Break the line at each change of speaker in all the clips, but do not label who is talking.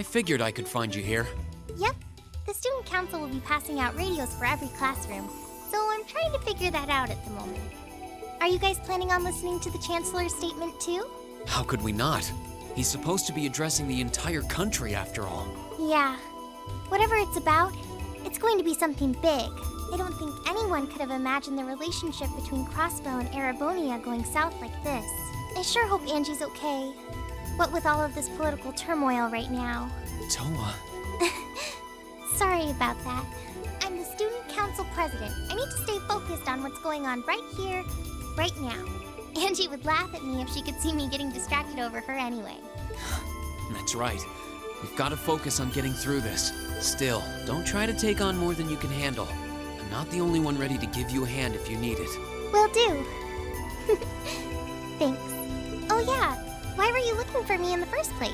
figured I could find you here.
Yep. The student council will be passing out radios for every classroom, so I'm trying to figure that out at the moment. Are you guys planning on listening to the Chancellor's statement too?
How could we not? He's supposed to be addressing the entire country after all.
Yeah. Whatever it's about, it's going to be something big. I don't think anyone could have imagined the relationship between Crossbow and Erebonia going south like this. I sure hope Angie's okay. What with all of this political turmoil right now.
Toa.
Sorry about that. I'm the student council president. I need to stay focused on what's going on right here, right now. Angie would laugh at me if she could see me getting distracted over her anyway.
That's right. We've got to focus on getting through this. Still, don't try to take on more than you can handle. I'm not the only one ready to give you a hand if you need it.
Will do. Thanks. Oh yeah, why were you looking for me in the first place?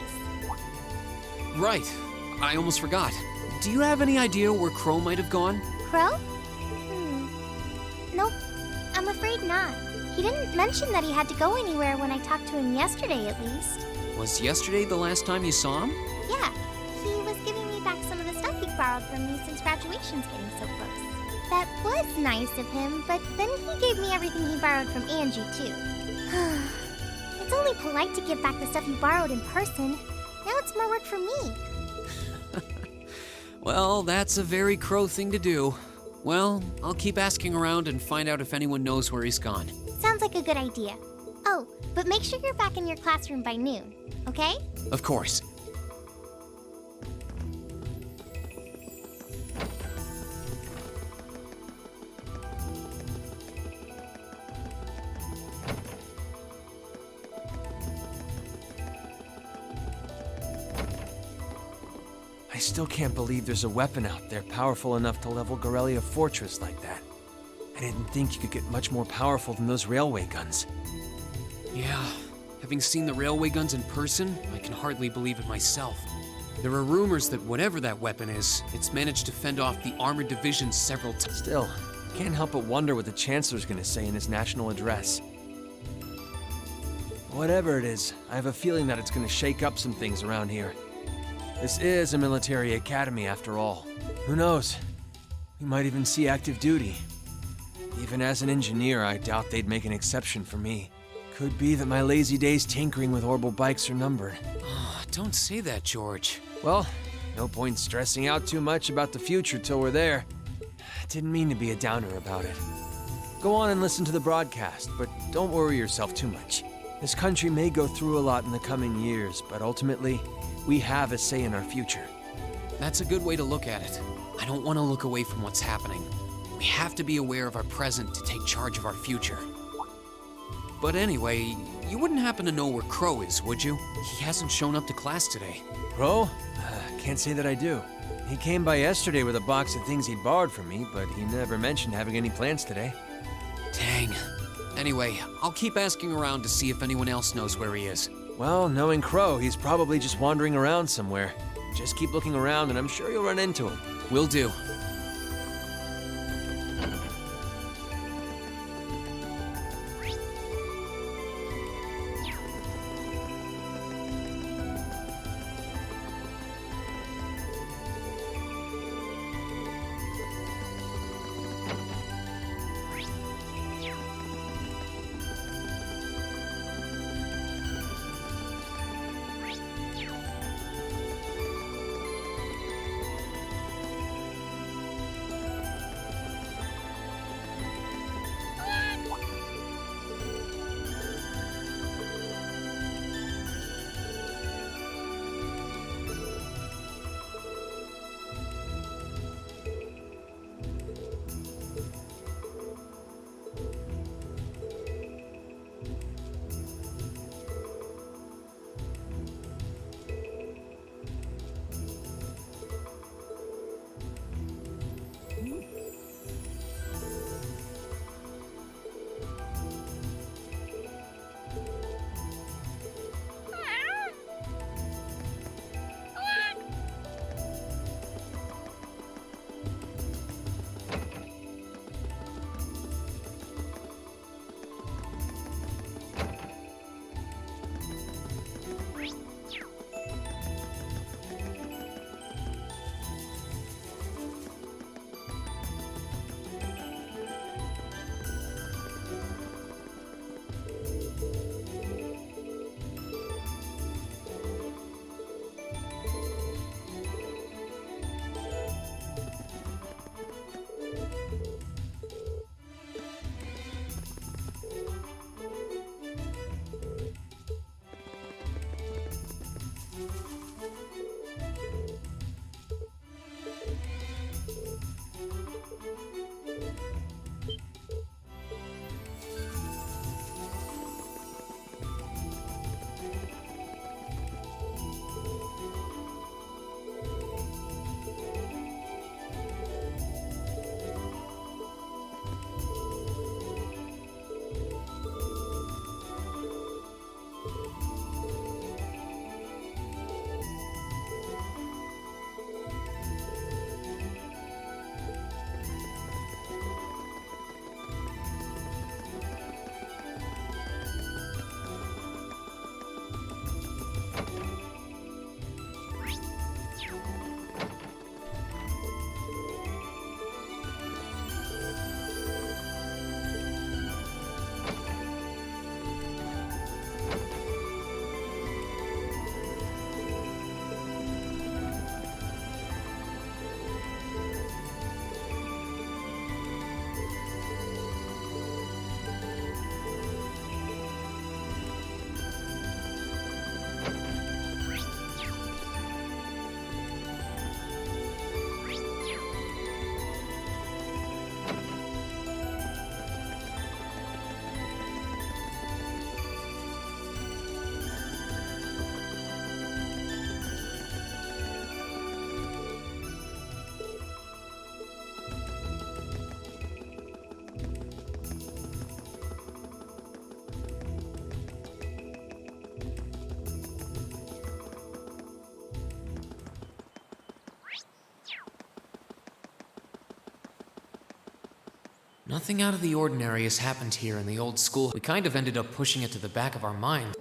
Right. I almost forgot. Do you have any idea where Crow might have gone?
Crow? Nope, I'm afraid not. He didn't mention that he had to go anywhere when I talked to him yesterday, at least.
Was yesterday the last time you saw him?
Yeah, he was giving me back some of the stuff he borrowed from me since graduation's getting so close. That was nice of him, but then he gave me everything he borrowed from Angie, too. It's only polite to give back the stuff you borrowed in person. Now it's more work for me.
Well, that's a very Crow thing to do. Well, I'll keep asking around and find out if anyone knows where he's gone.
Sounds like a good idea. Oh, but make sure you're back in your classroom by noon, okay?
Of course.
I still can't believe there's a weapon out there powerful enough to level Gorelia Fortress like that. I didn't think you could get much more powerful than those railway guns.
Yeah, having seen the railway guns in person, I can hardly believe it myself. There are rumors that whatever that weapon is, it's managed to fend off the armored divisions several times.
Still, can't help but wonder what the Chancellor's gonna say in his national address. Whatever it is, I have a feeling that it's gonna shake up some things around here. This is a military academy after all. Who knows? We might even see active duty. Even as an engineer, I doubt they'd make an exception for me. Could be that my lazy days tinkering with orbital bikes are numbered.
Oh, don't say that, George.
Well, no point stressing out too much about the future till we're there. Didn't mean to be a downer about it. Go on and listen to the broadcast, but don't worry yourself too much. This country may go through a lot in the coming years, but ultimately, we have a say in our future.
That's a good way to look at it. I don't want to look away from what's happening. We have to be aware of our present to take charge of our future. But anyway, you wouldn't happen to know where Crow is, would you? He hasn't shown up to class today.
Crow? Can't say that I do. He came by yesterday with a box of things he'd borrowed from me, but he never mentioned having any plans today.
Dang. Anyway, I'll keep asking around to see if anyone else knows where he is.
Well, knowing Crow, he's probably just wandering around somewhere. Just keep looking around and I'm sure you'll run into him.
Will do. Nothing out of the ordinary has happened here in the old school. We kind of ended up pushing it to the back of our mind.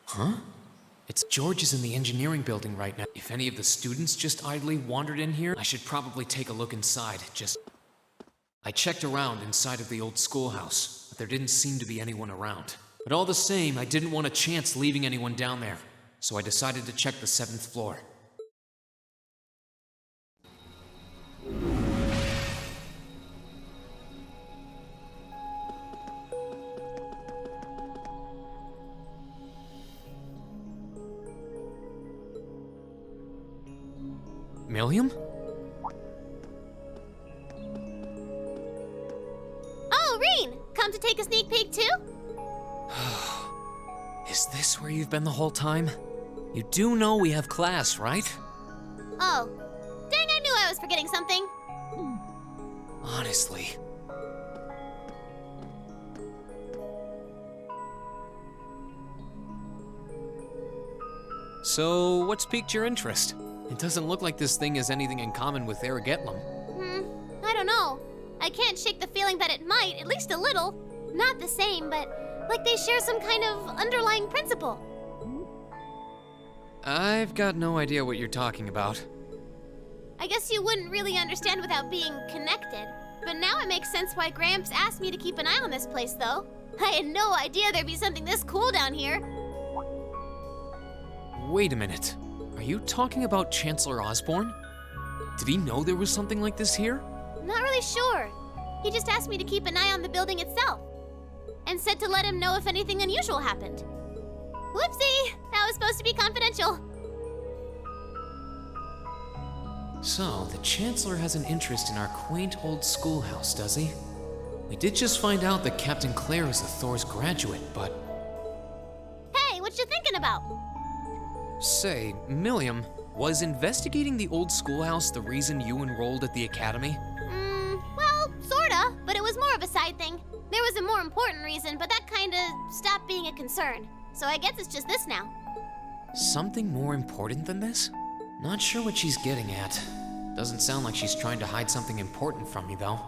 Huh? It's George's in the engineering building right now. If any of the students just idly wandered in here, I should probably take a look inside. I checked around inside of the old schoolhouse, but there didn't seem to be anyone around. But all the same, I didn't want a chance leaving anyone down there, so I decided to check the 7th floor. Milliam?
Oh, Rean! Come to take a sneak peek too?
Is this where you've been the whole time? You do know we have class, right?
Oh. Dang, I knew I was forgetting something.
Honestly. So, what's piqued your interest? It doesn't look like this thing has anything in common with Aragetlum.
I don't know. I can't shake the feeling that it might, at least a little. Not the same, but like they share some kind of underlying principle.
I've got no idea what you're talking about.
I guess you wouldn't really understand without being connected. But now it makes sense why Gramps asked me to keep an eye on this place, though. I had no idea there'd be something this cool down here.
Wait a minute. Are you talking about Chancellor Osborne? Did he know there was something like this here?
Not really sure. He just asked me to keep an eye on the building itself. And said to let him know if anything unusual happened. Whoopsie! That was supposed to be confidential.
So, the Chancellor has an interest in our quaint old schoolhouse, does he? We did just find out that Captain Claire is a Thor's graduate, but...
Hey, what you thinking about?
Say, Milliam, was investigating the old schoolhouse the reason you enrolled at the academy?
Well, sorta, but it was more of a side thing. There was a more important reason, but that kinda stopped being a concern. So I guess it's just this now.
Something more important than this? Not sure what she's getting at. Doesn't sound like she's trying to hide something important from me, though.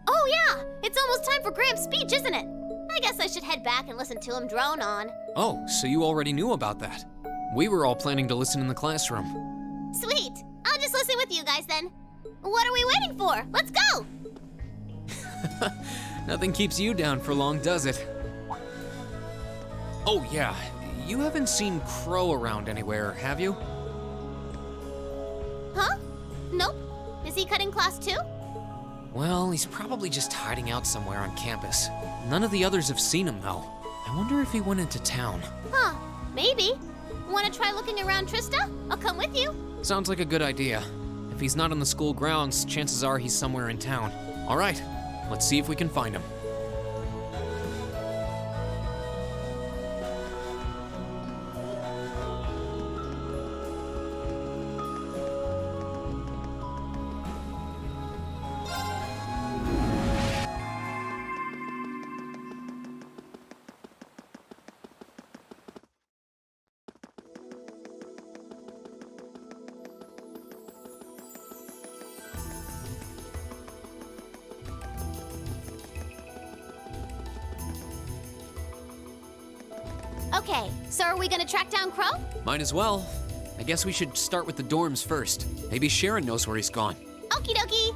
Oh yeah, it's almost time for Gramps' speech, isn't it? I guess I should head back and listen to him drone on.
Oh, so you already knew about that. We were all planning to listen in the classroom.
Sweet, I'll just listen with you guys then. What are we waiting for? Let's go!
Nothing keeps you down for long, does it? Oh yeah, you haven't seen Crow around anywhere, have you?
Huh? Nope. Is he cutting class too?
Well, he's probably just hiding out somewhere on campus. None of the others have seen him, though. I wonder if he went into town.
Huh, maybe. Wanna try looking around, Trista? I'll come with you.
Sounds like a good idea. If he's not on the school grounds, chances are he's somewhere in town. All right, let's see if we can find him.
Okay, so are we gonna track down Crow?
Might as well. I guess we should start with the dorms first. Maybe Sharon knows where he's gone.
Okie dokie.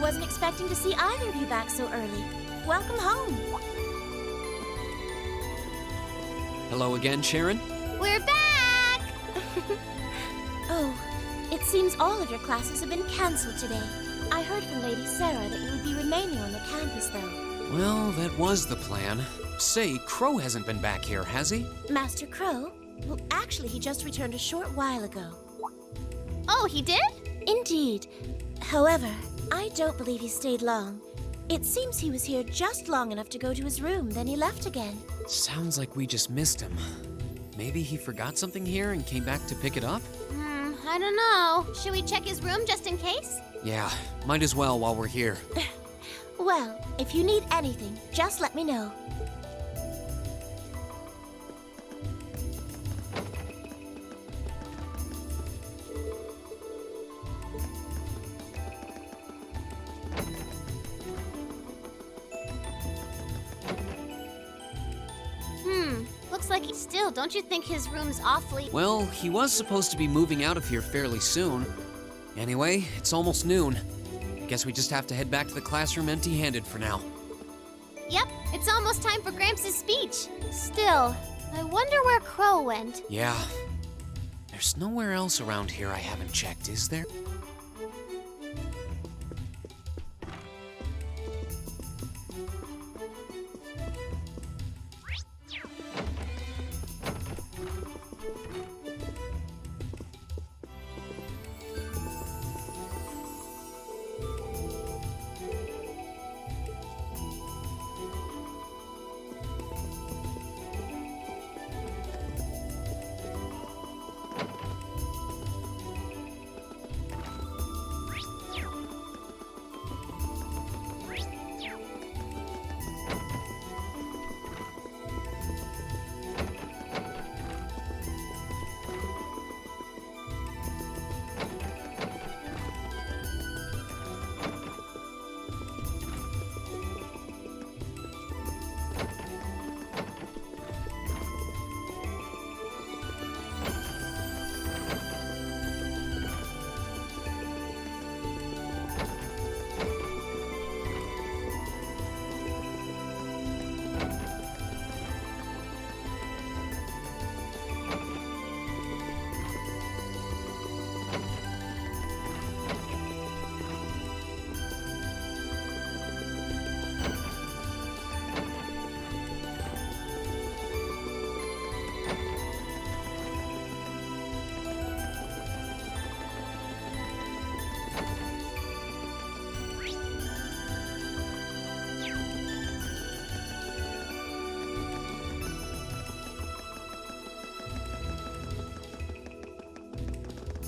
wasn't expecting to see either of you back so early. Welcome home.
Hello again, Sharon?
We're back!
Oh, it seems all of your classes have been cancelled today. I heard from Lady Sarah that you would be remaining on the campus, though.
Well, that was the plan. Say, Crow hasn't been back here, has he?
Master Crow? Well, actually, he just returned a short while ago.
Oh, he did?
Indeed. However, I don't believe he stayed long. It seems he was here just long enough to go to his room, then he left again.
Sounds like we just missed him. Maybe he forgot something here and came back to pick it up?
I don't know. Should we check his room just in case?
Yeah, might as well while we're here.
Well, if you need anything, just let me know.
Looks like he's still. Don't you think his room's awfully...
Well, he was supposed to be moving out of here fairly soon. Anyway, it's almost noon. Guess we just have to head back to the classroom empty-handed for now.
Yep, it's almost time for Gramps' speech. Still, I wonder where Crow went.
Yeah. There's nowhere else around here I haven't checked, is there?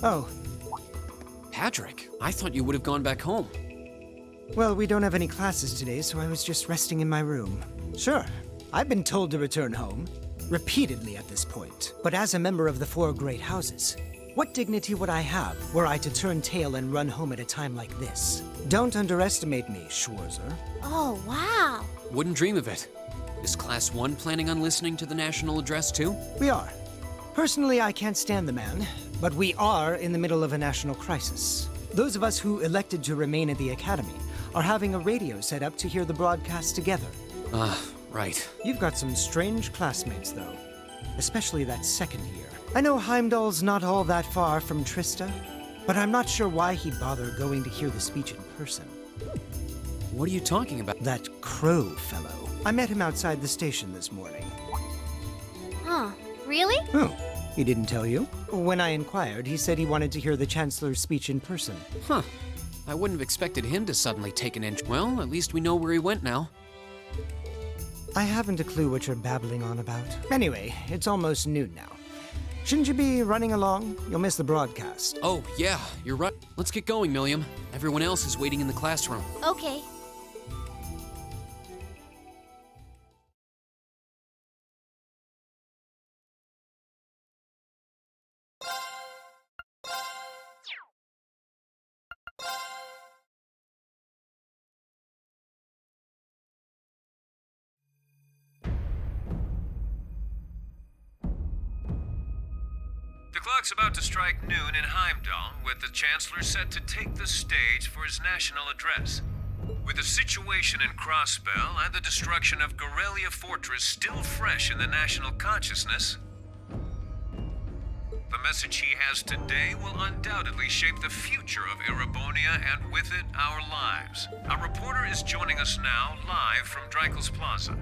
Oh,
Patrick, I thought you would have gone back home.
well, we don't have any classes today, so I was just resting in my room. Sure, I've been told to return home, repeatedly at this point. But as a member of the Four Great Houses, what dignity would I have were I to turn tail and run home at a time like this? Don't underestimate me, Schwarzer.
Oh, wow.
Wouldn't dream of it. Is Class 1 planning on listening to the national address too?
We are. Personally, I can't stand the man, but we are in the middle of a national crisis. Those of us who elected to remain at the Academy are having a radio set up to hear the broadcast together.
Right.
You've got some strange classmates, though. Especially that second year. I know Heimdall's not all that far from Trista, but I'm not sure why he'd bother going to hear the speech in person.
What are you talking about?
That Crow fellow. I met him outside the station this morning.
Huh. Really?
Oh, he didn't tell you? When I inquired, he said he wanted to hear the Chancellor's speech in person.
Huh. I wouldn't have expected him to suddenly take an inch. Well, at least we know where he went now.
I haven't a clue what you're babbling on about. Anyway, it's almost noon now. Shouldn't you be running along? You'll miss the broadcast.
Oh, yeah, you're right. Let's get going, Milliam. Everyone else is waiting in the classroom.
Okay.
The clock's about to strike noon in Heimdall, with the Chancellor set to take the stage for his national address. With the situation in Crossbell and the destruction of Gorelia Fortress still fresh in the national consciousness, the message he has today will undoubtedly shape the future of Erebonia and with it, our lives. Our reporter is joining us now, live from Dreikel's Plaza.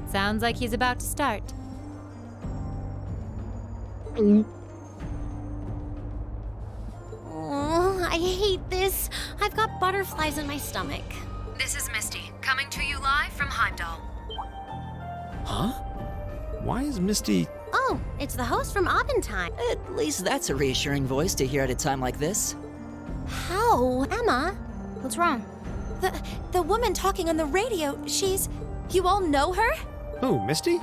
Sounds like he's about to start.
Oh, I hate this. I've got butterflies in my stomach.
This is Misty, coming to you live from Heimdall.
Huh? Why is Misty...
Oh, it's the host from Abentime.
At least that's a reassuring voice to hear at a time like this.
How? Emma?
What's wrong?
The woman talking on the radio, you all know her?
Who, Misty?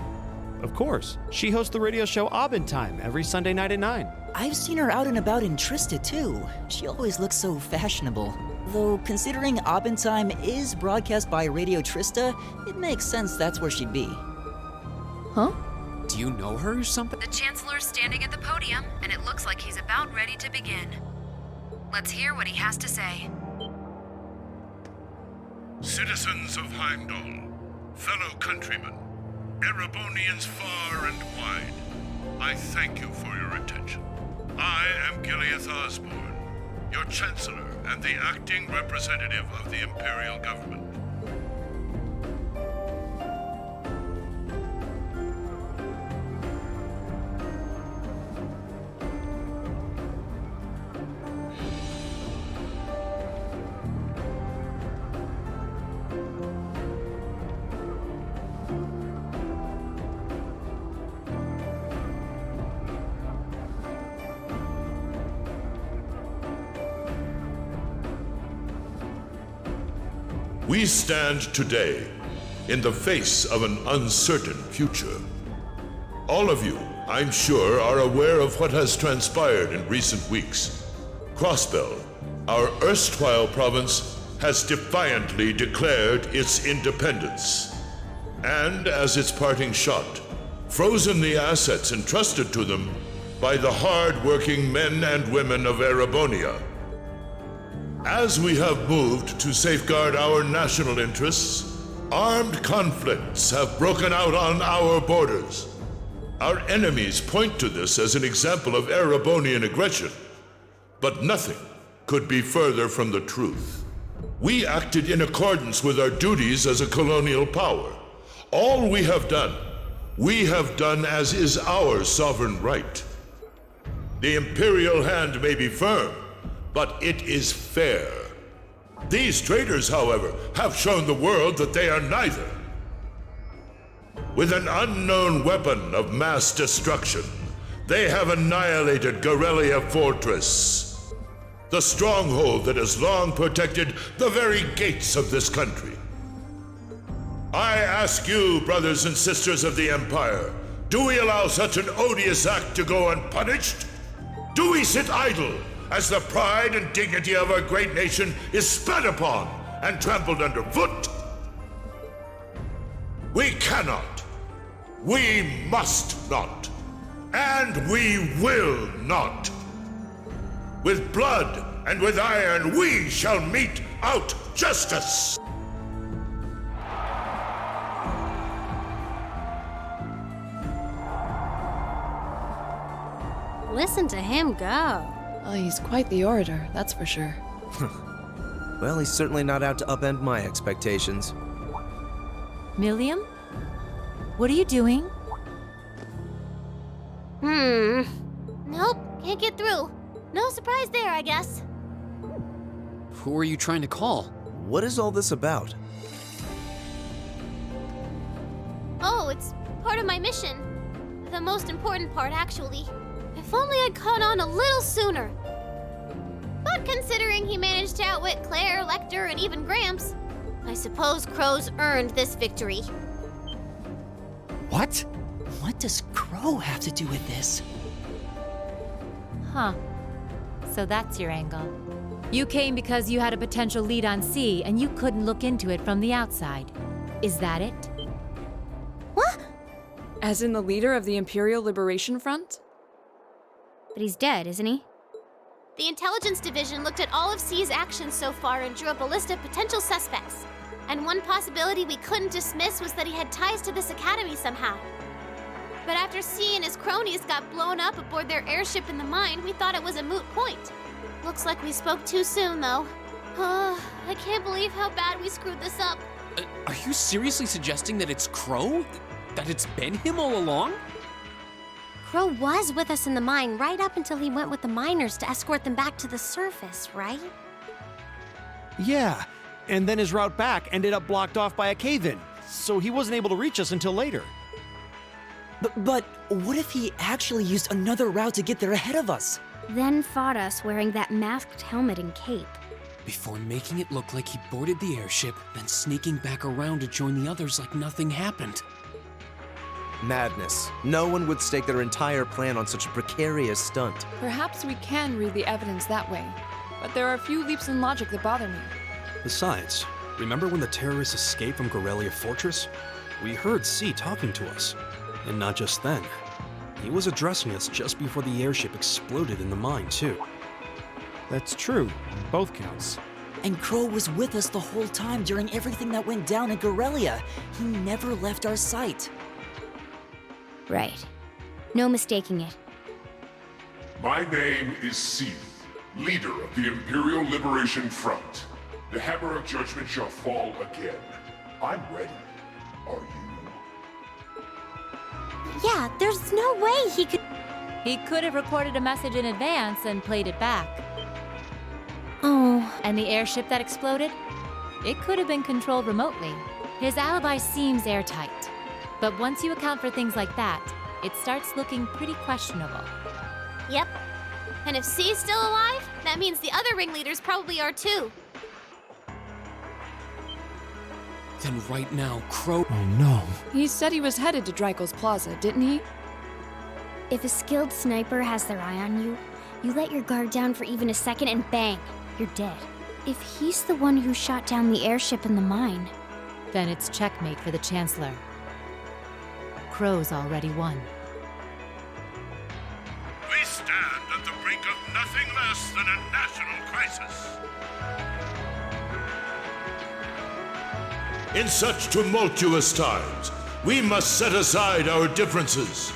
Of course. She hosts the radio show Abentime every Sunday night at 9.
I've seen her out and about in Trista, too. She always looks so fashionable. Though, considering Abentime is broadcast by Radio Trista, it makes sense that's where she'd be.
Huh?
Do you know her or something?
The Chancellor's standing at the podium, and it looks like he's about ready to begin. Let's hear what he has to say.
Citizens of Heimdall, fellow countrymen, Erebonians far and wide, I thank you for your attention. I am Gileath Osborne, your Chancellor and the acting representative of the Imperial Government. We stand today in the face of an uncertain future. All of you, I'm sure, are aware of what has transpired in recent weeks. Crossbell, our erstwhile province, has defiantly declared its independence. And as its parting shot, frozen the assets entrusted to them by the hard-working men and women of Erebonia. As we have moved to safeguard our national interests, armed conflicts have broken out on our borders. Our enemies point to this as an example of Erebonian aggression, but nothing could be further from the truth. We acted in accordance with our duties as a colonial power. All we have done as is our sovereign right. The imperial hand may be firm, but it is fair. These traitors, however, have shown the world that they are neither. With an unknown weapon of mass destruction, they have annihilated Gorelia Fortress, the stronghold that has long protected the very gates of this country. I ask you, brothers and sisters of the Empire, do we allow such an odious act to go unpunished? Do we sit idle as the pride and dignity of our great nation is spat upon and trampled underfoot? We cannot, we must not, and we will not. With blood and with iron we shall mete out justice.
Listen to him go.
Oh, he's quite the orator, that's for sure.
Well, he's certainly not out to upend my expectations.
Milliam? What are you doing?
Nope, can't get through. No surprise there, I guess.
Who are you trying to call?
What is all this about?
Oh, it's part of my mission. The most important part, actually. If only I'd caught on a little sooner. But considering he managed to outwit Claire, Lecter, and even Gramps, I suppose Crow's earned this victory.
What? What does Crow have to do with this?
Huh. So that's your angle. You came because you had a potential lead on C and you couldn't look into it from the outside. Is that it?
What?
As in the leader of the Imperial Liberation Front?
But he's dead, isn't he?
The Intelligence Division looked at all of C's actions so far and drew up a list of potential suspects. And one possibility we couldn't dismiss was that he had ties to this academy somehow. But after C and his cronies got blown up aboard their airship in the mine, we thought it was a moot point. Looks like we spoke too soon, though. I can't believe how bad we screwed this up.
Are you seriously suggesting that it's Crow? That it's been him all along?
Crow was with us in the mine right up until he went with the miners to escort them back to the surface, right?
Yeah, and then his route back ended up blocked off by a cave-in, so he wasn't able to reach us until later.
But what if he actually used another route to get there ahead of us?
Then fought us wearing that masked helmet and cape.
Before making it look like he boarded the airship, then sneaking back around to join the others like nothing happened.
Madness. No one would stake their entire plan on such a precarious stunt.
Perhaps we can read the evidence that way, but there are a few leaps in logic that bother me.
Besides, remember when the terrorists escaped from Gorelia Fortress? We heard C talking to us. And not just then. He was addressing us just before the airship exploded in the mine, too.
That's true, on both counts.
And Crow was with us the whole time during everything that went down in Gorelia. He never left our sight.
Right. No mistaking it.
My name is C, leader of the Imperial Liberation Front. The hammer of judgment shall fall again. I'm ready. Are you?
Yeah, there's no way he could...
He could have recorded a message in advance and played it back.
Oh.
And the airship that exploded? It could have been controlled remotely. His alibi seems airtight. But once you account for things like that, it starts looking pretty questionable.
Yep. And if C's still alive, that means the other ringleaders probably are too.
Then right now, Crow...
Oh no.
He said he was headed to Dreikel's Plaza, didn't he?
If a skilled sniper has their eye on you, you let your guard down for even a second and bang, you're dead. If he's the one who shot down the airship in the mine,
then it's checkmate for the Chancellor. Crow's already won.
We stand at the brink of nothing less than a national crisis. In such tumultuous times, we must set aside our differences.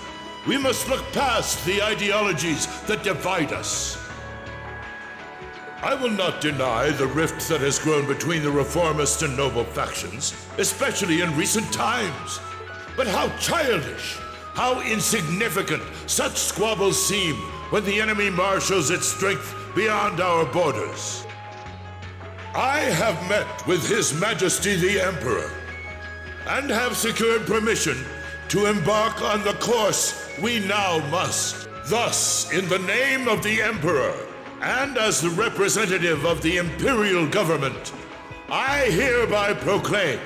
We must look past the ideologies that divide us. I will not deny the rift that has grown between the reformist and noble factions, especially in recent times. But how childish, how insignificant such squabbles seem when the enemy marshals its strength beyond our borders. I have met with His Majesty the Emperor, and have secured permission to embark on the course we now must. Thus, in the name of the Emperor, and as the representative of the Imperial Government, I hereby proclaim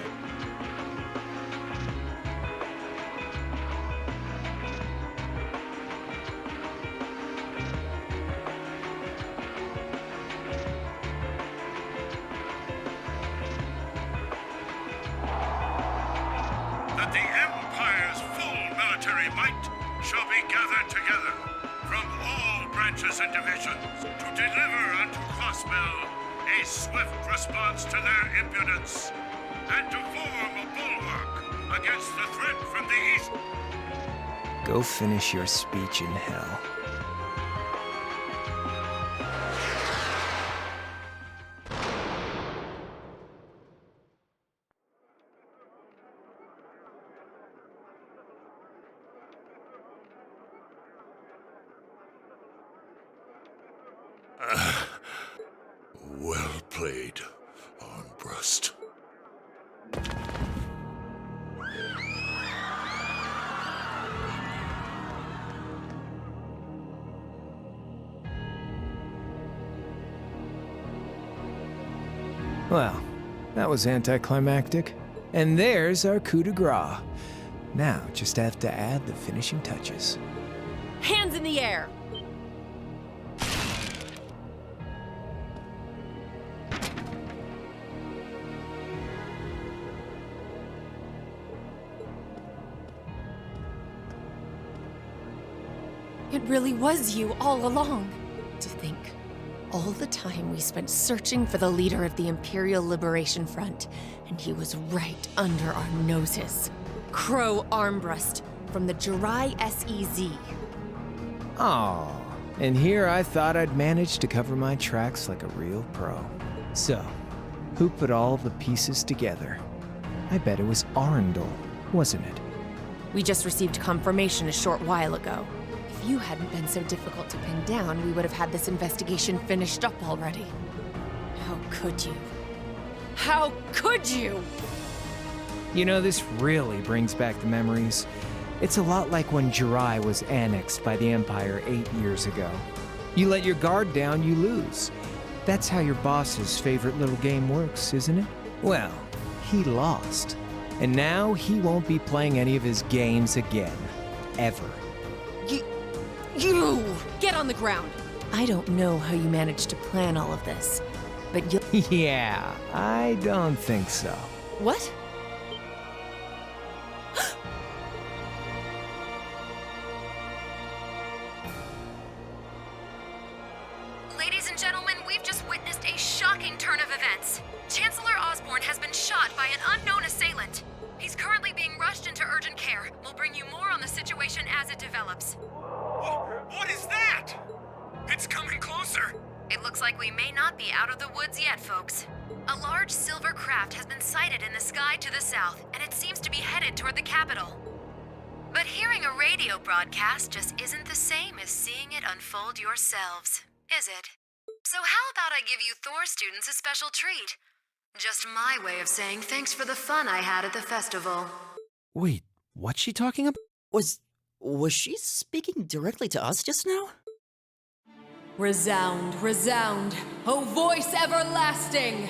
that the Empire's full military might shall be gathered together from all branches and divisions to deliver unto Crossbell a swift response to their impudence and to form a bulwark against the threat from the east.
Go finish your speech in hell.
Well played, Armbrust.
Well, that was anticlimactic. And there's our coup de grace. Now, just have to add the finishing touches.
Hands in the air! It really was you all along.
To think
all the time we spent searching for the leader of the Imperial Liberation Front, and he was right under our noses. Crow Armbrust from the Jirai SEZ.
Aw, and here I thought I'd managed to cover my tracks like a real pro. So, who put all the pieces together? I bet it was Arundel, wasn't it?
We just received confirmation a short while ago. If you hadn't been so difficult to pin down, we would have had this investigation finished up already. How could you? How could you?
You know, this really brings back the memories. It's a lot like when Jirai was annexed by the Empire 8 years ago. You let your guard down, you lose. That's how your boss's favorite little game works, isn't it? Well, he lost. And now he won't be playing any of his games again. Ever.
You! Get on the ground! I don't know how you managed to plan all of this, but you...
Yeah, I don't think so.
What?
Ladies and gentlemen, we've just witnessed a shocking turn of events. Chancellor Osborne has been shot by an unknown assailant. He's currently being rushed into urgent care. We'll bring you more on the situation as it develops.
What is that? It's coming closer.
It looks like we may not be out of the woods yet, folks. A large silver craft has been sighted in the sky to the south, and it seems to be headed toward the capital. But hearing a radio broadcast just isn't the same as seeing it unfold yourselves, is it? So how about I give you Thor students a special treat? Just my way of saying thanks for the fun I had at the festival.
Wait, what's she talking about?
Was she speaking directly to us just now?
Resound, resound, O voice everlasting!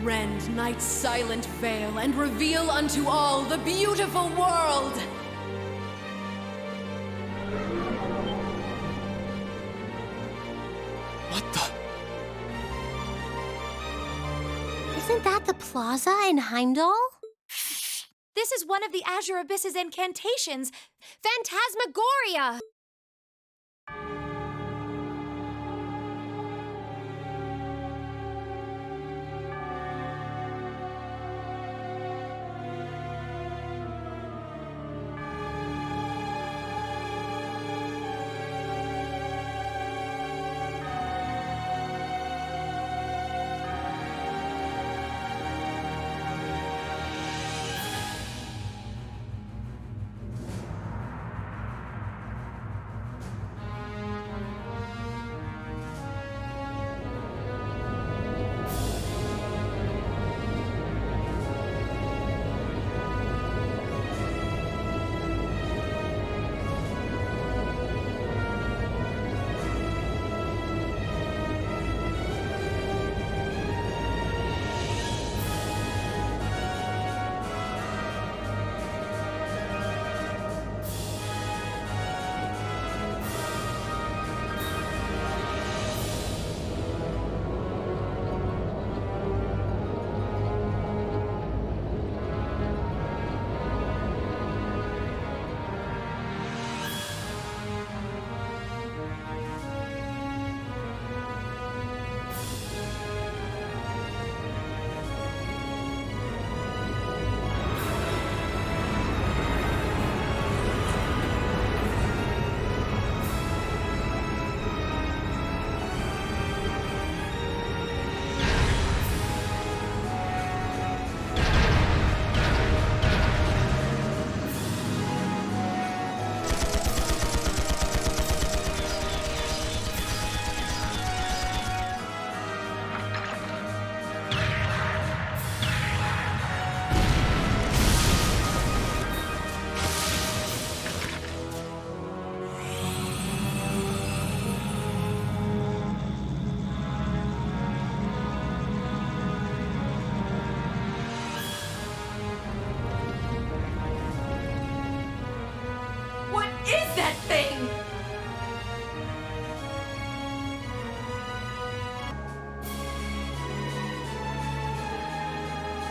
Rend night's silent veil and reveal unto all the beautiful world!
What the?
Isn't that the plaza in Heimdall?
This is one of the Azure Abyss's incantations, Phantasmagoria!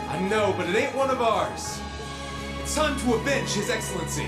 I know, but it ain't one of ours. It's time to avenge His Excellency.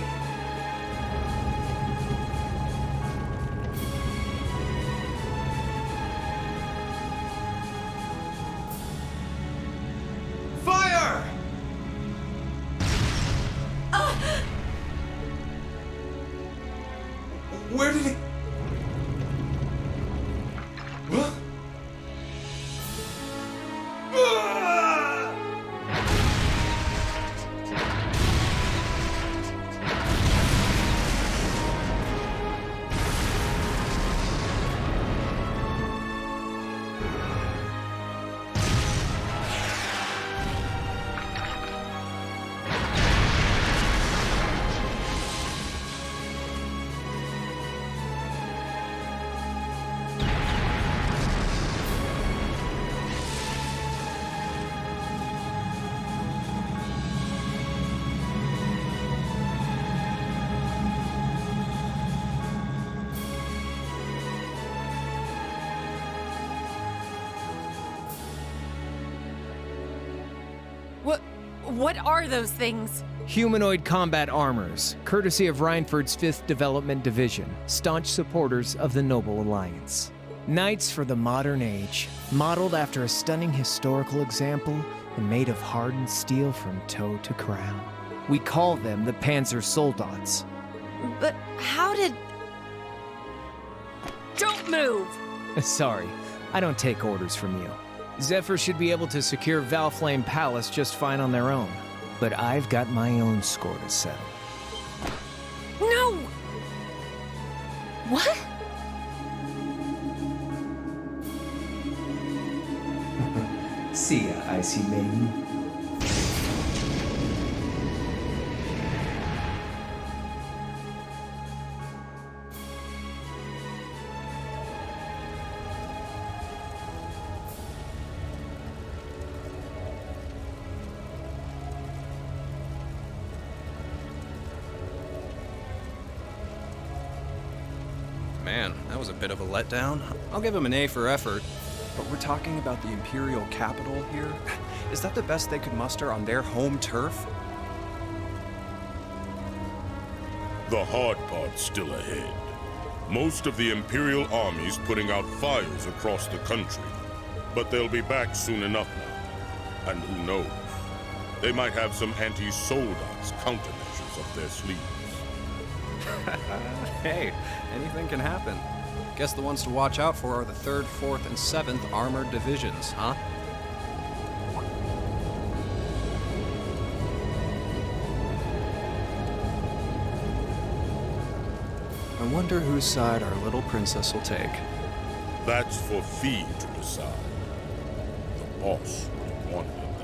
What are those things?
Humanoid combat armors, courtesy of Reinford's 5th Development Division, staunch supporters of the Noble Alliance. Knights for the modern age, modeled after a stunning historical example and made of hardened steel from toe to crown. We call them the Panzer Soldats.
But how did... Don't move!
Sorry, I don't take orders from you. Zephyr should be able to secure Valflame Palace just fine on their own. But I've got my own score to settle.
No!
What?
See ya, Icy Maiden.
Man, that was a bit of a letdown. I'll give him an A for effort.
But we're talking about the Imperial capital here? Is that the best they could muster on their home turf?
The hard part's still ahead. Most of the Imperial army's putting out fires across the country. But they'll be back soon enough now. And who knows? They might have some anti-Soldats countermeasures up their sleeves.
Hey, anything can happen.
Guess the ones to watch out for are the 3rd, 4th, and 7th Armored Divisions, huh?
I wonder whose side our little princess will take.
That's for Fee to decide. The boss would want it that way.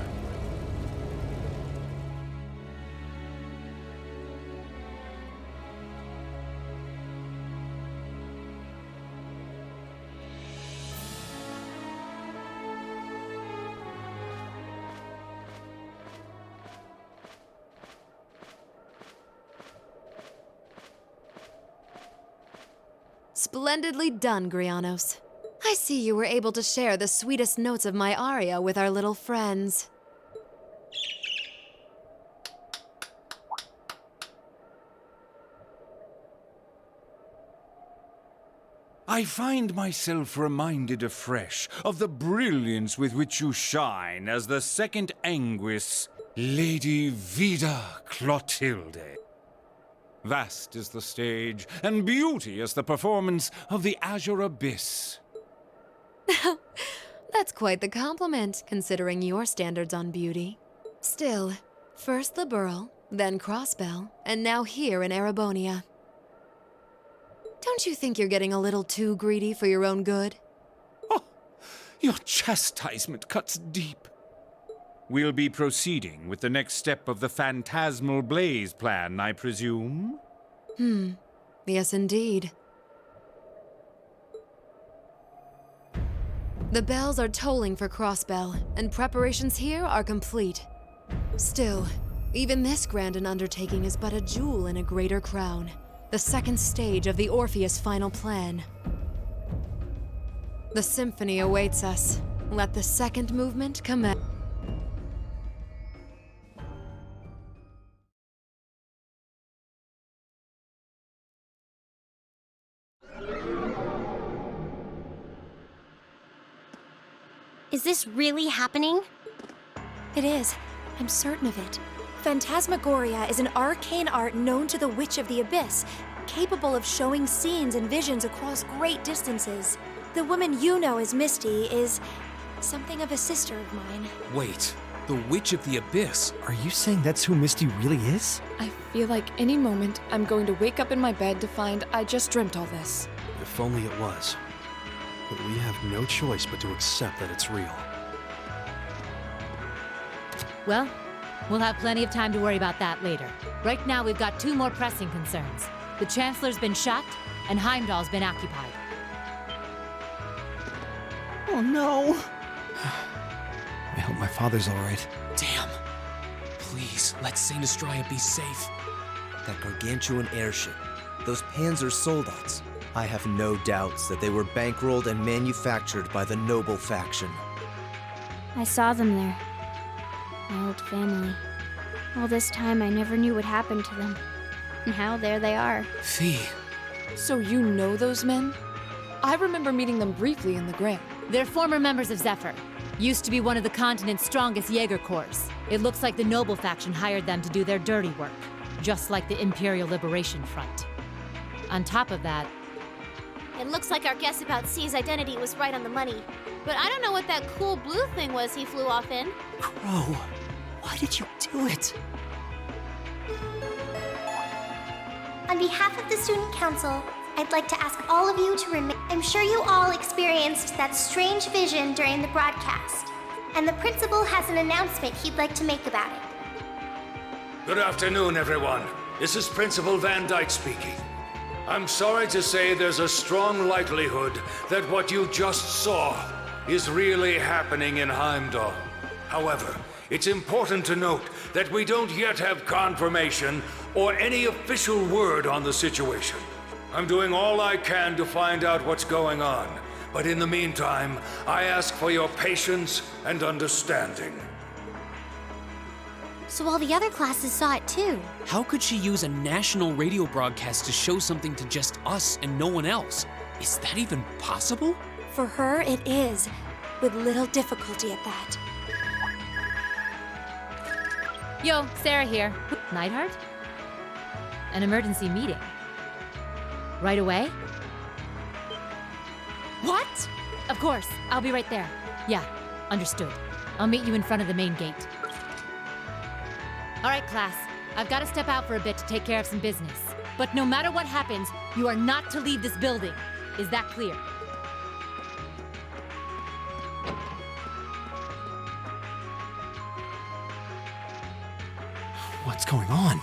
Splendidly done, Grianos. I see you were able to share the sweetest notes of my aria with our little friends.
I find myself reminded afresh of the brilliance with which you shine as the second Anguis, Lady Vida Clotilde. Vast is the stage, and beauteous the performance of the Azure Abyss.
That's quite the compliment, considering your standards on beauty. Still, first the Burl, then Crossbell, and now here in Erebonia. Don't you think you're getting a little too greedy for your own good?
Your chastisement cuts deep. We'll be proceeding with the next step of the Phantasmal Blaze plan, I presume?
Yes, indeed. The bells are tolling for Crossbell, and preparations here are complete. Still, even this grand an undertaking is but a jewel in a greater crown, the second stage of the Orpheus final plan. The symphony awaits us. Let the second movement commence.
Is this really happening?
It is. I'm certain of it. Phantasmagoria is an arcane art known to the Witch of the Abyss, capable of showing scenes and visions across great distances. The woman you know as Misty is something of a sister of mine.
Wait, the Witch of the Abyss?
Are you saying that's who Misty really is?
I feel like any moment I'm going to wake up in my bed to find I just dreamt all this.
If only it was. But we have no choice but to accept that it's real.
Well, we'll have plenty of time to worry about that later. Right now, we've got 2 more pressing concerns. The Chancellor's been shot, and Heimdall's been occupied.
Oh no! I hope my father's alright.
Damn. Please, let Saint Estrella be safe.
That gargantuan airship, those Panzer Soldats. I have no doubts that they were bankrolled and manufactured by the Noble faction.
I saw them there. My old family. All this time, I never knew what happened to them. Now there they are.
Fee.
So you know those men? I remember meeting them briefly in the Gray.
They're former members of Zephyr. Used to be one of the continent's strongest Jaeger Corps. It looks like the Noble faction hired them to do their dirty work, just like the Imperial Liberation Front. On top of that,
It looks like our guess about C's identity was right on the money. But I don't know what that cool blue thing was he flew off in.
Crow, why did you do it?
On behalf of the Student Council, I'd like to ask all of you to remain. I'm sure you all experienced that strange vision during the broadcast, and the principal has an announcement he'd like to make about it.
Good afternoon, everyone. This is Principal Van Dyke speaking. I'm sorry to say there's a strong likelihood that what you just saw is really happening in Heimdall. However, it's important to note that we don't yet have confirmation or any official word on the situation. I'm doing all I can to find out what's going on, but in the meantime, I ask for your patience and understanding.
So all the other classes saw it too.
How could she use a national radio broadcast to show something to just us and no one else? Is that even possible?
For her, it is, with little difficulty at that.
Yo, Sarah here. Neidhart? An emergency meeting. Right away? What? Of course, I'll be right there. Yeah, understood. I'll meet you in front of the main gate. All right, class. I've got to step out for a bit to take care of some business. But no matter what happens, you are not to leave this building. Is that clear?
What's going on?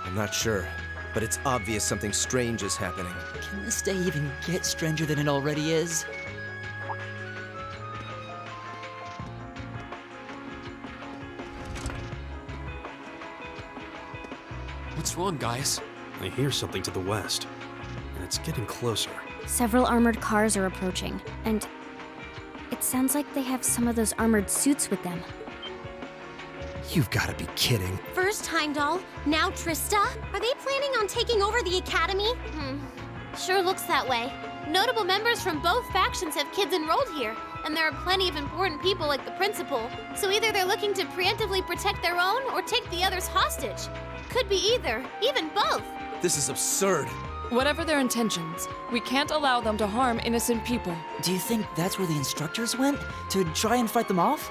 I'm not sure, but it's obvious something strange is happening.
Can this day even get stranger than it already is?
What's wrong, guys?
I hear something to the west, and it's getting closer.
Several armored cars are approaching, and it sounds like they have some of those armored suits with them.
You've got to be kidding.
First Heimdall, now Trista? Are they planning on taking over the academy?
Sure looks that way. Notable members from both factions have kids enrolled here, and there are plenty of important people like the principal. So either they're looking to preemptively protect their own or take the others hostage. Could be either, even both.
This is absurd.
Whatever their intentions, we can't allow them to harm innocent people.
Do you think that's where the instructors went? To try and fight them off?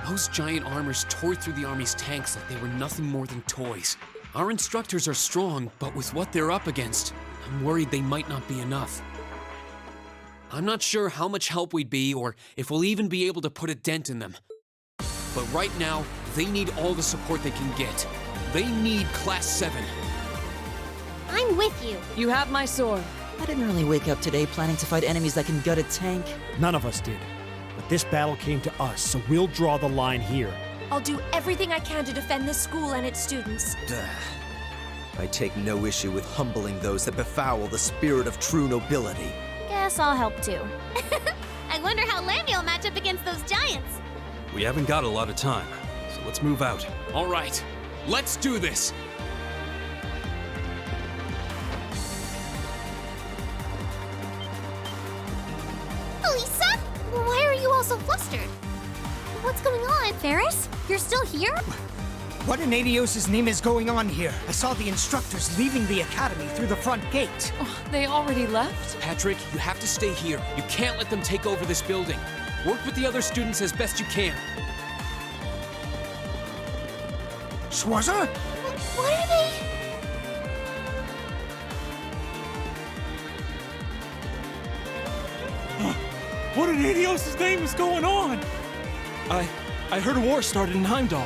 Those giant armors tore through the army's tanks like they were nothing more than toys. Our instructors are strong, but with what they're up against, I'm worried they might not be enough. I'm not sure how much help we'd be or if we'll even be able to put a dent in them. But right now, they need all the support they can get. They need Class 7.
I'm with you.
You have my sword.
I didn't really wake up today planning to fight enemies that can gut a tank.
None of us did. But this battle came to us, so we'll draw the line here.
I'll do everything I can to defend this school and its students.
I take no issue with humbling those that befoul the spirit of true nobility.
Guess I'll help too.
I wonder how Lambie will match up against those giants.
We haven't got a lot of time, so let's move out.
All right, let's do this.
Elisa? Why are you all so flustered? What's going on? Ferris? You're still here?
What in Adios' name is going on here? I saw the instructors leaving the academy through the front gate.
Oh, they already left?
Patrick, you have to stay here. You can't let them take over this building. Work with the other students as best you can.
Schwarzer?
What are they?
What in Adios' name is going on? I heard a war started in Heimdall.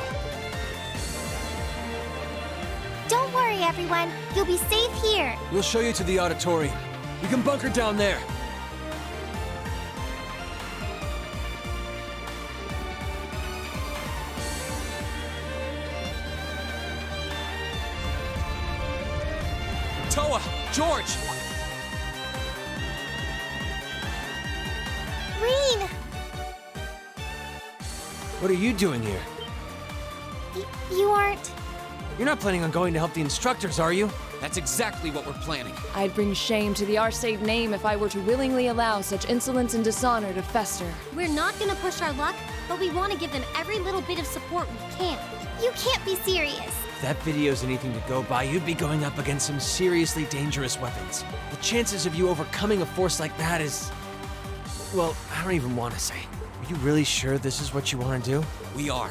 Don't worry, everyone. You'll be safe here.
We'll show you to the auditorium. You can bunker down there.
Toa! George!
Rean!
What are you doing here?
You aren't?
You're not planning on going to help the instructors, are you?
That's exactly what we're planning.
I'd bring shame to the Arsave name if I were to willingly allow such insolence and dishonor to fester.
We're not gonna push our luck, but we want to give them every little bit of support we can.
You can't be serious.
If that video's anything to go by, you'd be going up against some seriously dangerous weapons. The chances of you overcoming a force like that is... well, I don't even want to say. Are you really sure this is what you want to do?
We are.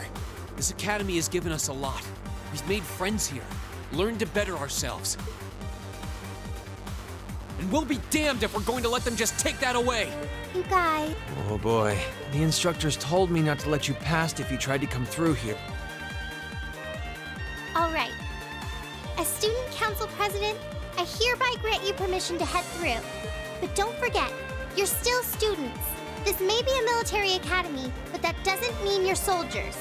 This academy has given us a lot. We've made friends here, learned to better ourselves. And we'll be damned if we're going to let them just take that away!
You guys...
Oh boy. The instructors told me not to let you past if you tried to come through here.
Alright. As student council president, I hereby grant you permission to head through. But don't forget, you're still students. This may be a military academy, but that doesn't mean you're soldiers.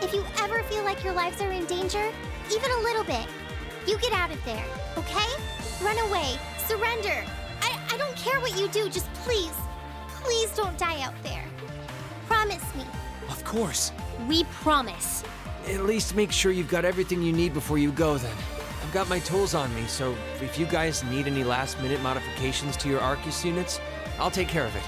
If you ever feel like your lives are in danger, even a little bit, you get out of there, okay? Run away, surrender. I don't care what you do, just please don't die out there. Promise me.
Of course.
We promise.
At least make sure you've got everything you need before you go then. I've got my tools on me, so if you guys need any last-minute modifications to your Arcus units, I'll take care of it.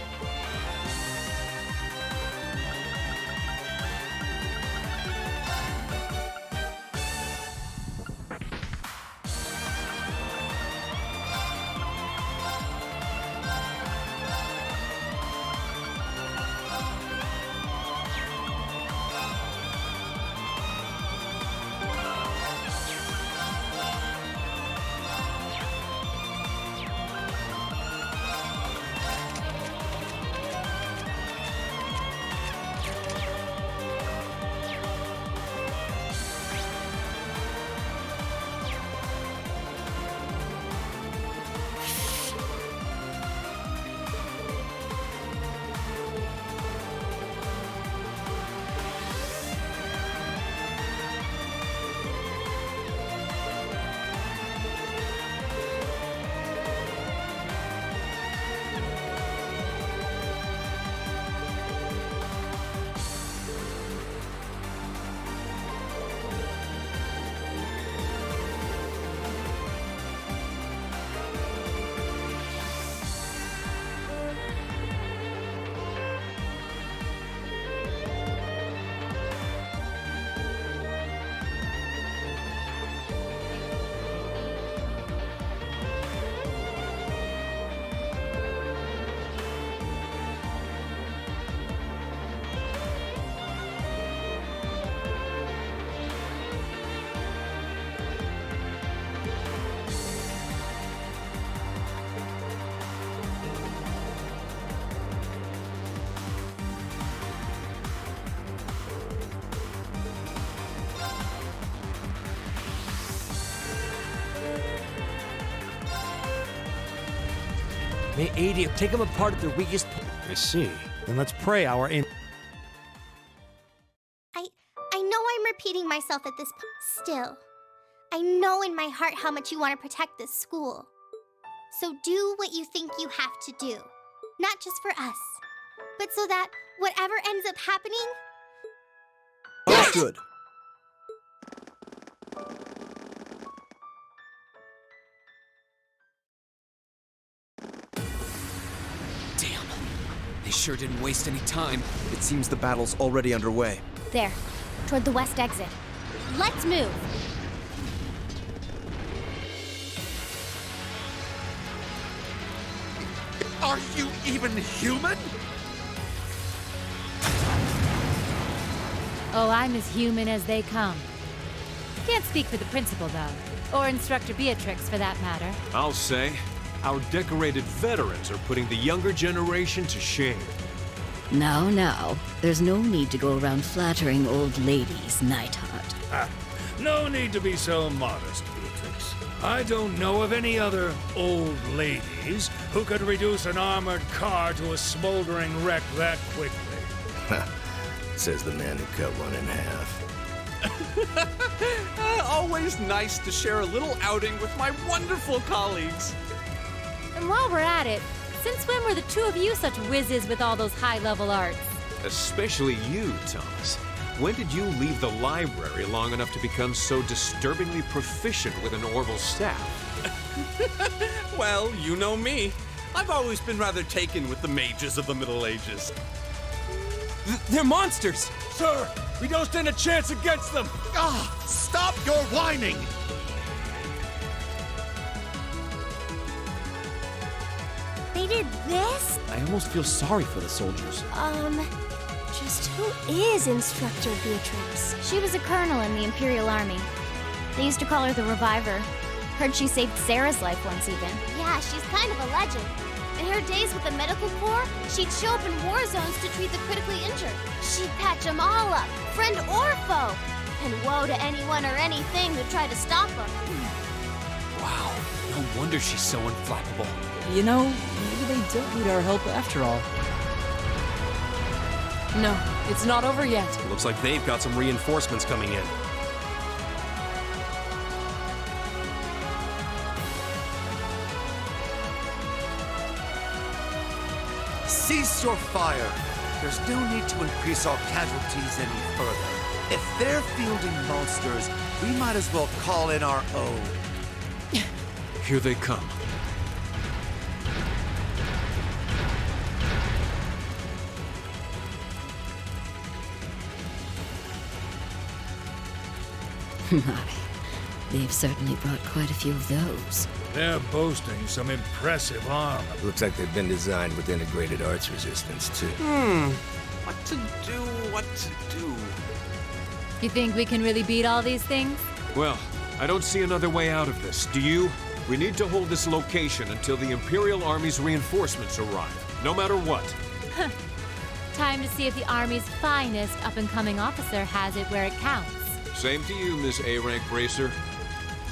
May Adium take them apart at their weakest point.
I see. Then let's pray our aim.
I know I'm repeating myself at this point. Still, I know in my heart how much you want to protect this school. So do what you think you have to do. Not just for us, but so that whatever ends up happening...
Understood.
Damn. They sure didn't waste any time.
It seems the battle's already underway.
There, toward the west exit. Let's move!
Are you even human?
Oh, I'm as human as they come. Can't speak for the principal, though. Or Instructor Beatrix, for that matter.
I'll say, our decorated veterans are putting the younger generation to shame.
Now, there's no need to go around flattering old ladies, Neidhart.
No need to be so modest, Beatrix. I don't know of any other old ladies who could reduce an armored car to a smoldering wreck that quickly.
Says the man who cut one in half.
Always nice to share a little outing with my wonderful colleagues.
And while we're at it, since when were the two of you such whizzes with all those high-level arts?
Especially you, Thomas.
when did you leave the library long enough to become so disturbingly proficient with an Orville staff?
Well, you know me. I've always been rather taken with the mages of the Middle Ages.
They're monsters!
Sir, we don't stand a chance against them!
Ah! Stop your whining!
They did this?
I almost feel sorry for the soldiers.
Just who is Instructor Beatrix?
She was a colonel in the Imperial Army. They used to call her the Reviver. Heard she saved Sarah's life once even.
Yeah, she's kind of a legend. In her days with the medical corps, she'd show up in war zones to treat the critically injured. She'd patch them all up, friend or foe. And woe to anyone or anything who tried to stop her.
Wow, no wonder she's so unflappable.
You know, maybe they don't need our help after all.
No, it's not over yet.
Looks like they've got some reinforcements coming in.
Cease your fire! There's no need to increase our casualties any further. If they're fielding monsters, we might as well call in our own.
Here they come.
My, they've certainly brought quite a few of those.
They're boasting some impressive armor.
Looks like they've been designed with integrated arts resistance, too.
What to do?
You think we can really beat all these things?
Well, I don't see another way out of this. Do you? We need to hold this location until the Imperial Army's reinforcements arrive, no matter what.
Time to see if the Army's finest up-and-coming officer has it where it counts.
Same to you, Miss A-Rank Racer.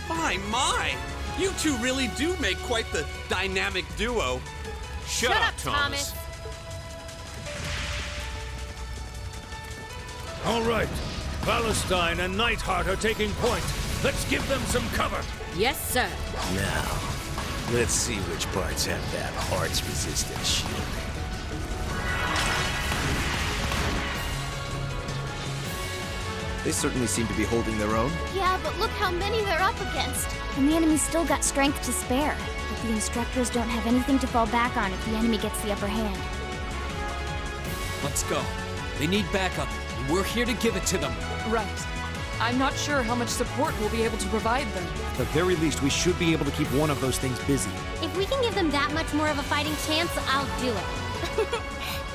My! You two really do make quite the dynamic duo.
Shut up, Thomas.
All right, Palestine and Nightheart are taking point. Let's give them some cover.
Yes, sir.
Now, let's see which parts have that arts resistance shield.
They certainly seem to be holding their own.
Yeah, but look how many they're up against.
And the enemy's still got strength to spare. But the instructors don't have anything to fall back on if the enemy gets the upper hand.
Let's go. They need backup, and we're here to give it to them.
Right. I'm not sure how much support we'll be able to provide them.
At the very least, we should be able to keep one of those things busy.
If we can give them that much more of a fighting chance, I'll do it.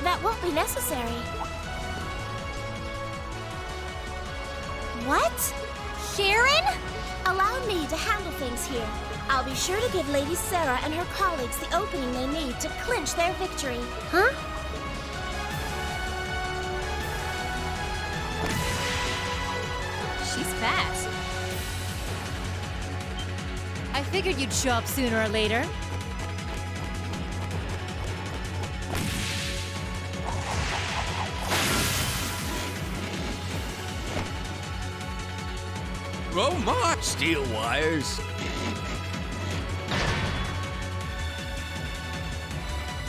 That won't be necessary. What? Sharon? Allow me to handle things here. I'll be sure to give Lady Sarah and her colleagues the opening they need to clinch their victory. Huh?
She's fast. I figured you'd show up sooner or later.
Oh my!
Steel wires.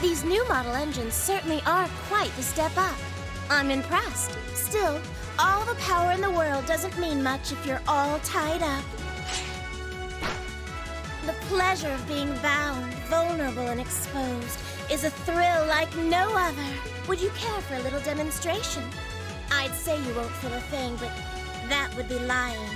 These new model engines certainly are quite the step up. I'm impressed. Still, all the power in the world doesn't mean much if you're all tied up. The pleasure of being bound, vulnerable, and exposed is a thrill like no other. Would you care for a little demonstration? I'd say you won't feel a thing, but that would be lying.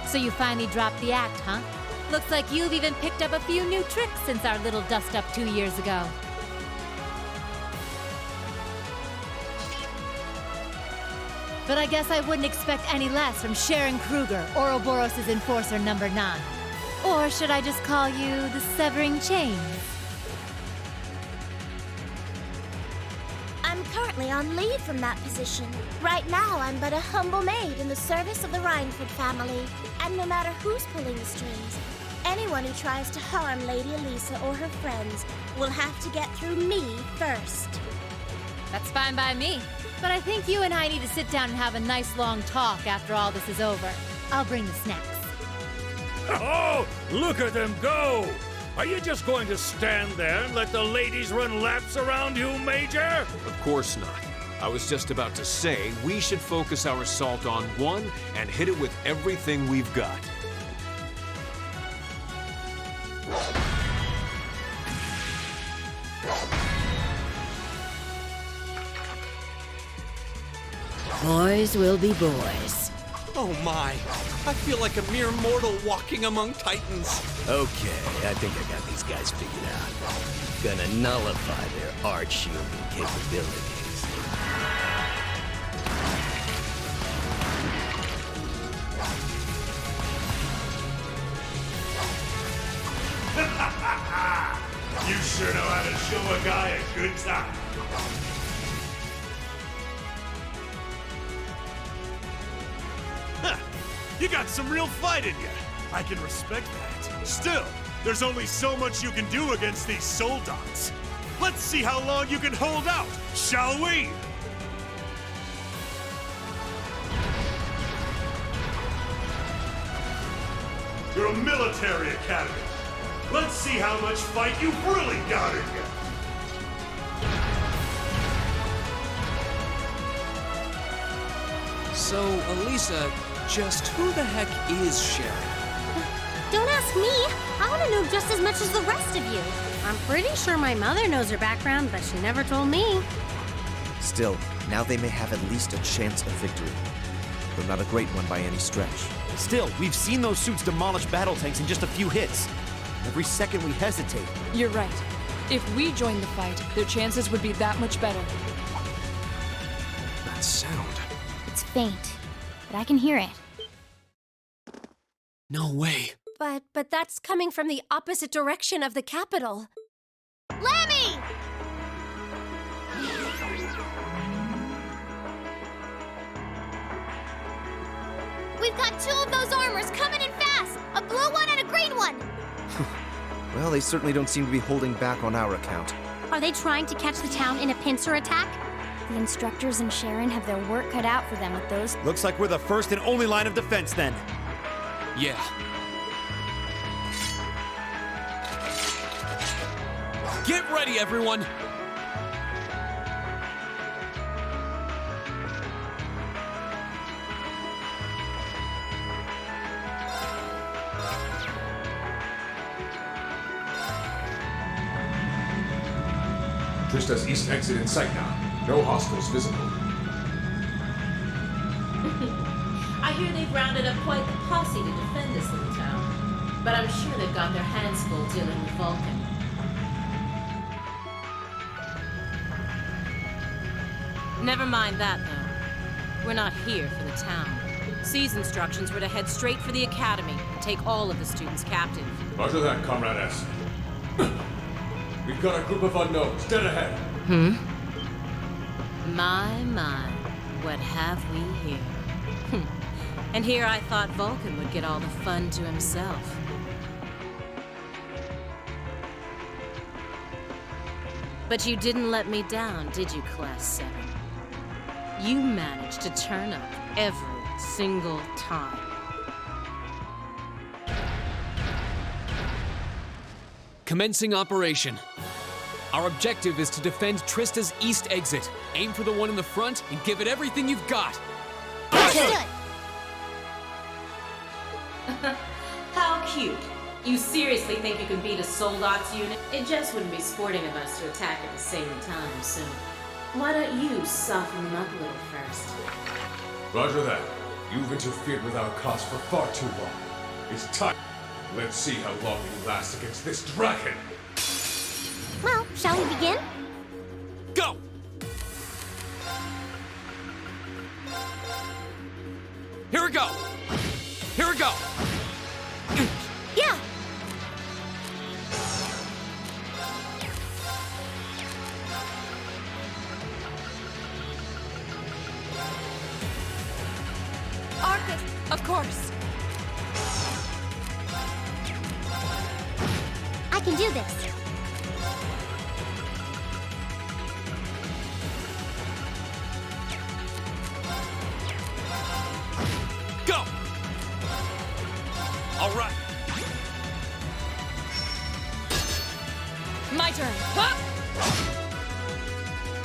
So you finally dropped the act, huh? Looks like you've even picked up a few new tricks since our little dust-up 2 years ago. But I guess I wouldn't expect any less from Sharon Kruger, Ouroboros' Enforcer number 9. Or should I just call you the Severing Chains?
I'm currently on leave from that position. Right now, I'm but a humble maid in the service of the Rhineford family. And no matter who's pulling the strings, anyone who tries to harm Lady Elisa or her friends will have to get through me first.
That's fine by me. But I think you and I need to sit down and have a nice long talk after all this is over. I'll bring the snacks.
Oh, look at them go! Are you just going to stand there and let the ladies run laps around you, Major?
Of course not. I was just about to say we should focus our assault on one and hit it with everything we've got.
Boys will be boys.
Oh my, I feel like a mere mortal walking among titans.
Okay, I think I got these guys figured out. Gonna nullify their arch-human capabilities.
You sure know how to show a guy a good time. You got some real fight in you. I can respect that. Still, there's only so much you can do against these soldats. Let's see how long you can hold out, shall we? You're a military academy. Let's see how much fight you've really got in you.
So, Elisa, just who the heck is Sharon?
Don't ask me. I want to know just as much as the rest of you. I'm pretty sure my mother knows her background, but she never told me.
Still, now they may have at least a chance of victory. Though not a great one by any stretch.
Still, we've seen those suits demolish battle tanks in just a few hits. Every second we hesitate.
You're right. If we joined the fight, their chances would be that much better.
That sound.
It's faint, but I can hear it.
No way.
But that's coming from the opposite direction of the capital.
Lemmy! We've got two of those armors coming in fast! A blue one and a green one!
Well, they certainly don't seem to be holding back on our account.
Are they trying to catch the town in a pincer attack?
The instructors and Sharon have their work cut out for them with those.
Looks like we're the first and only line of defense then.
Yeah. Get ready, everyone!
Trista's east exit in sight now. No hostiles visible.
I hear they've rounded up quite the posse to defend this little town. But I'm sure they've got their hands full dealing with Vulcan.
Never mind that, though. We're not here for the town. C's instructions were to head straight for the academy and take all of the students captive.
Roger that, Comrade S. We've got a group of unknowns dead ahead.
My, what have we here? And here I thought Vulcan would get all the fun to himself. But you didn't let me down, did you, Class 7? You managed to turn up every single time.
Commencing operation. Our objective is to defend Trista's east exit. Aim for the one in the front and give it everything you've got.
How cute. You seriously think you can beat a Soldot's unit? It just wouldn't be sporting of us to attack at the same time, so why don't you soften them up a little first?
Roger that. You've interfered with our cause for far too long. It's time. Let's see how long you last against this dragon.
Well, shall we begin?
Go! Here we go! Here we go!
Yeah!
Arcus, of course.
I can do this.
Go! All right.
turn.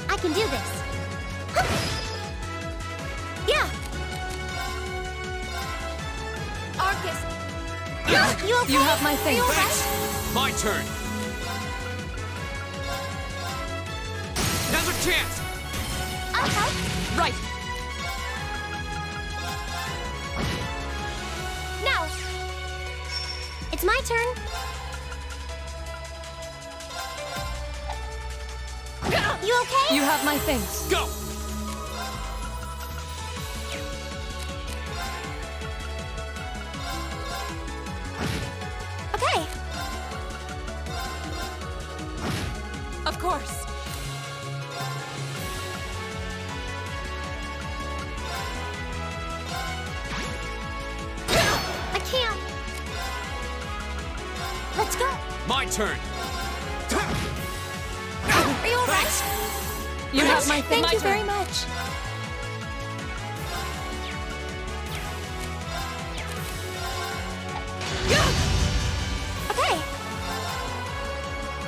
I can do this. Yeah.
Arcus!
You okay?
You have my face.
Thanks. My turn. Now's our chance.
I'll help.
Right.
Now. It's my turn. You okay?
You have my face.
Go.
Okay.
Of course.
I can't. Let's go.
My turn.
Are you alright?
You have my face.
Thank you very much.
Okay.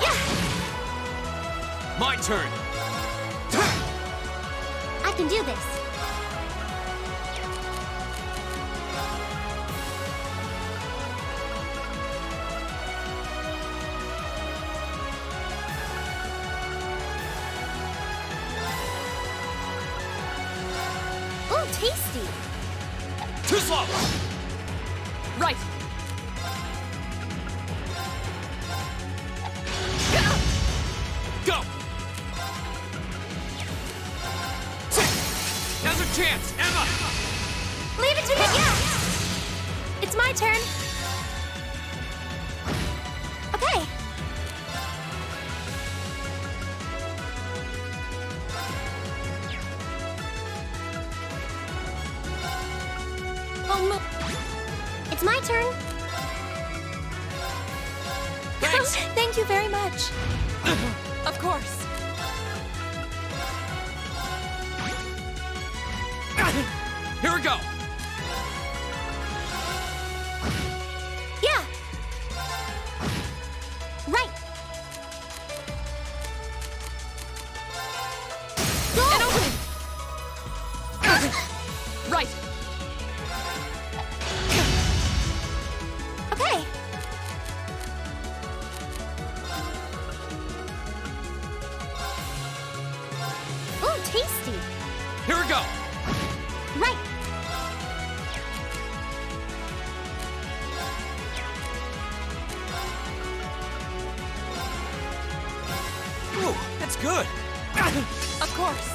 Yeah.
My turn.
I can do this. Ooh, tasty.
Too slow.
Right.
Go. Now's our chance, Emma.
Leave it to me. Yeah. It's my turn. Okay. Oh no. It's my turn.
Thanks.
Thank you very much.
Of course.
Here we go.
Yeah. Right. Go.
And open. Right.
Okay. Ooh, tasty.
Here we go.
Right.
Ooh, that's good.
Of course.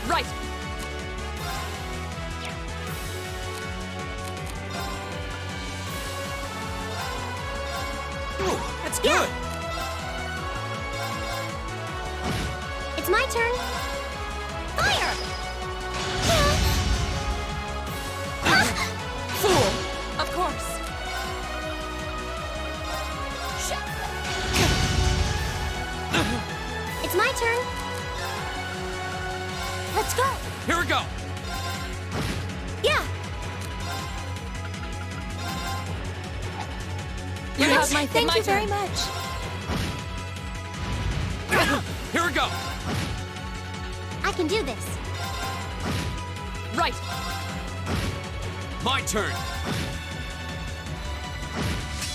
Right.
Ooh, that's good.
It's my turn. Fire!
Fool. Of course.
It's my turn. Let's go.
Here we go.
Yeah.
You have my
Thank
my
you
turn.
very much.
Here we go.
I can do this.
Right.
My turn.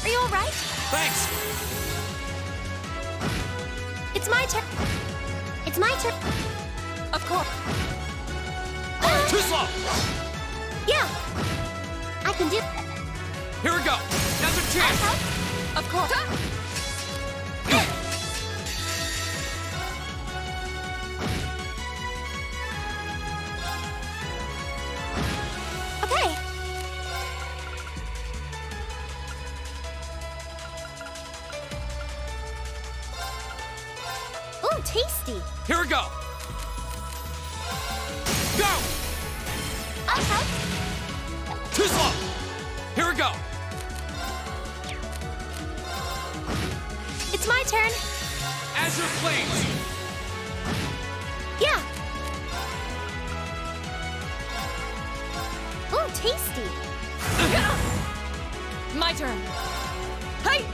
Are you alright?
Thanks.
It's my turn. It's my turn.
Of course.
Too slow.
Yeah. I can do.
Here we go. Now's our chance.
Of course.
Okay. Ooh, tasty.
Here we go. Go.
I'll help.
Too slow. Here we go.
It's my turn.
Azure Flames.
Yeah. Ooh, tasty.
My turn. Hey!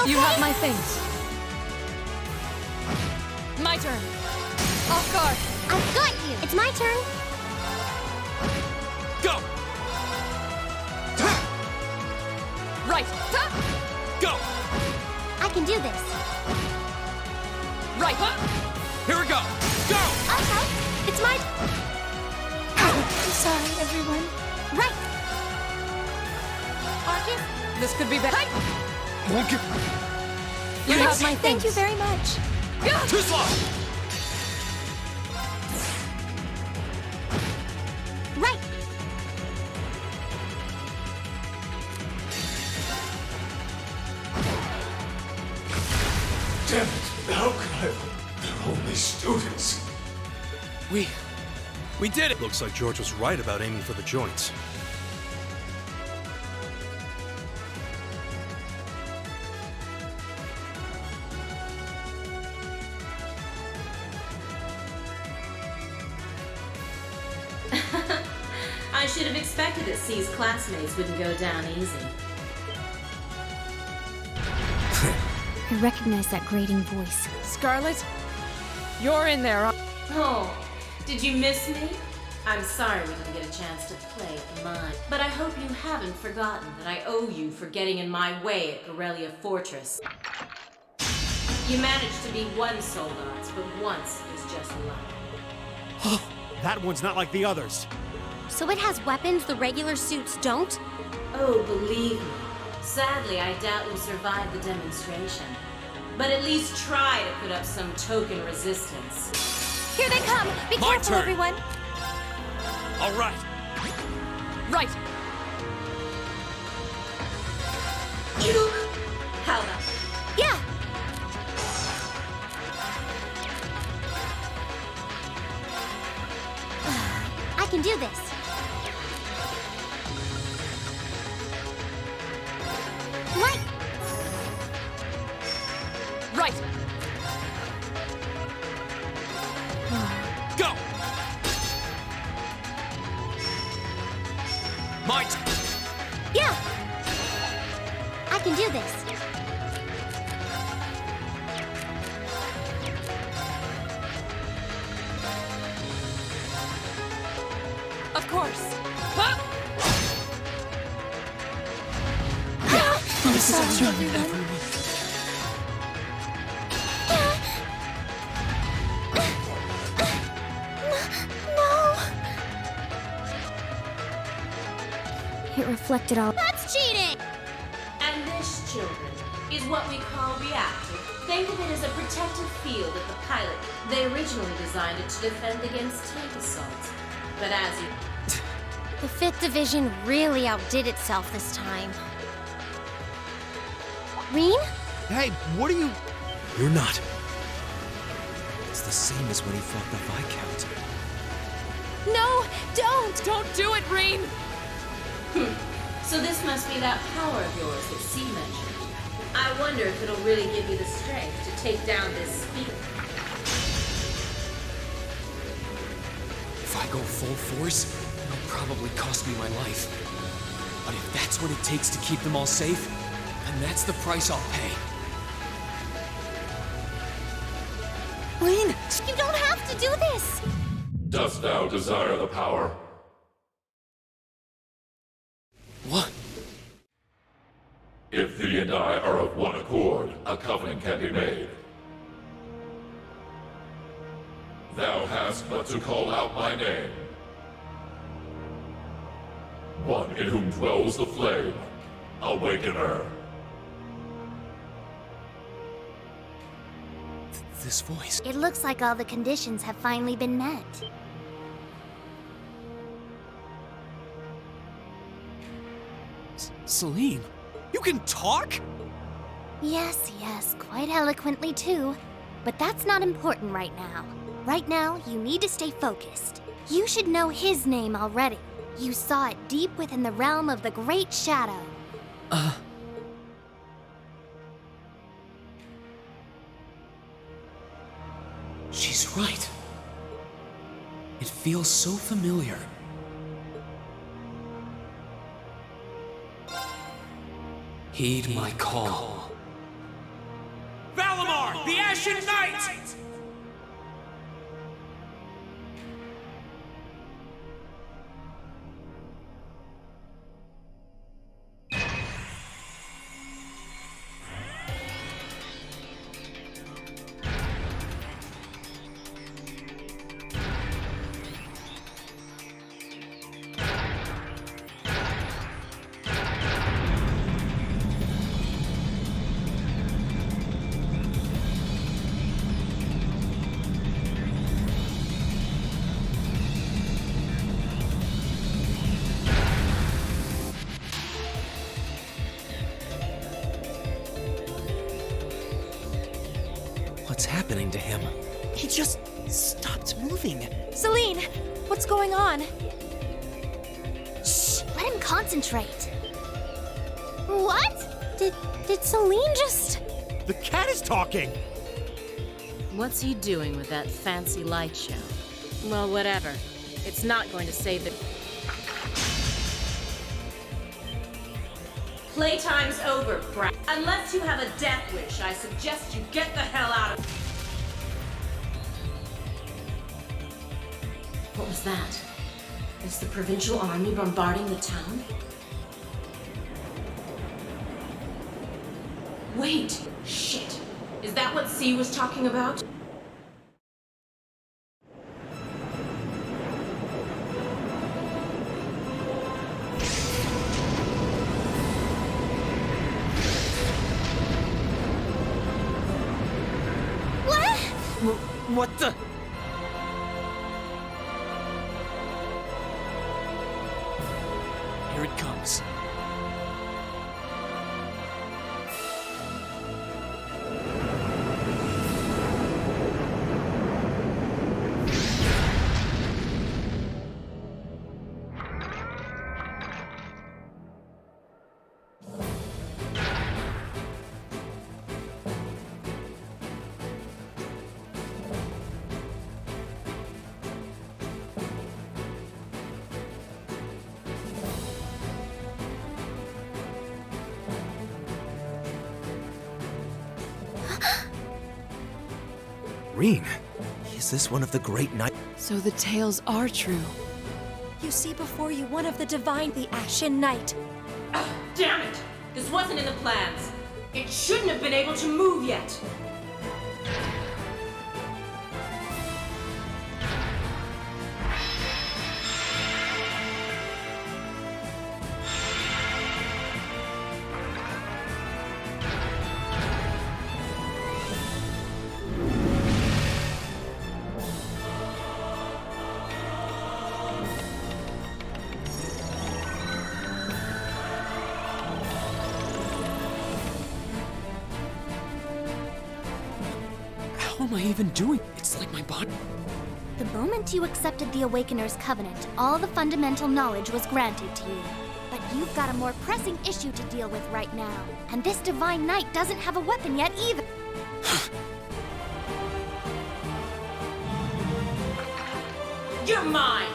okay?
You have my things. My turn. Off guard.
I've got you. It's my turn.
Go!
Right.
Go!
I can do this.
Right.
Here we go! Go!
Okay. It's my...
I'm sorry, everyone.
Right. Arcus?
This could be bad.
You
have my
Thank
things.
you very much.
Too slow!
Right.
Damn it! How could I? They're only students.
We did it!
Looks like George was right about aiming for the joints.
I should have expected that C's classmates wouldn't go down easy.
I recognize that grating voice.
Scarlet, you're in there.
Oh, did you miss me? I'm sorry we didn't get a chance to play at the mine. But I hope you haven't forgotten that I owe you for getting in my way at Corellia Fortress. You managed to be one Soldats, but once is just luck.
That one's not like the others.
So it has weapons the regular suits don't?
Oh, believe me. Sadly, I doubt you'll survive the demonstration. But at least try to put up some token resistance.
Here they come. Be
My
careful,
turn.
everyone.
All right.
Right.
How about
Yeah.
I can do this. Right.
Right.
Go! My
Yeah. I can do this.
Of course.
I'm sorry, everyone. No.
It reflected all.
That's cheating!
And this, children, is what we call reactive. Think of it as a protective field at the pilot. They originally designed it to defend against tank assault. But as you...
The 5th Division really outdid itself this time. Reen?
Hey, what are you...
You're not.
It's the same as when he fought the Viscount.
No, don't.
Don't do it, Reen.
So this must be that power of yours that C mentioned. I wonder if it'll really give you the strength to take down this speaker.
If I go full force, it'll probably cost me my life. But if that's what it takes to keep them all safe, then that's the price I'll pay.
Reen, you don't have to do this.
Dost thou desire the power?
What?
If thee and I are of one accord, a covenant can be made. Thou hast but to call out my name. One in whom dwells the flame. Awakener.
This voice.
It looks like all the conditions have finally been met.
Celine, you can talk?
Yes, yes, quite eloquently too. But that's not important right now. Right now, you need to stay focused. You should know his name already. You saw it deep within the realm of the Great Shadow.
She's right. It feels so familiar. Heed my call.
the Ashen Knight!
What's happening to him? He just stopped moving.
Celine, what's going on?
Shh, let him concentrate. What? Did Celine just...
The cat is talking!
What's he doing with that fancy light show? Well, whatever. It's not going to save the...
Playtime's over, Brad. Unless you have a death wish, I suggest you get the hell out of... What was that? Is the Provincial Army bombarding the town? Wait! Shit! Is that what C was talking about?
What the? Here it comes. Rean, is this one of the great knights?
So the tales are true.
You see before you one of the divine, the Ashen Knight.
Damn it! This wasn't in the plans. It shouldn't have been able to move yet.
How am I even doing? It's like my body.
The moment you accepted the Awakener's Covenant, all the fundamental knowledge was granted to you. But you've got a more pressing issue to deal with right now. And this Divine Knight doesn't have a weapon yet either.
You're mine!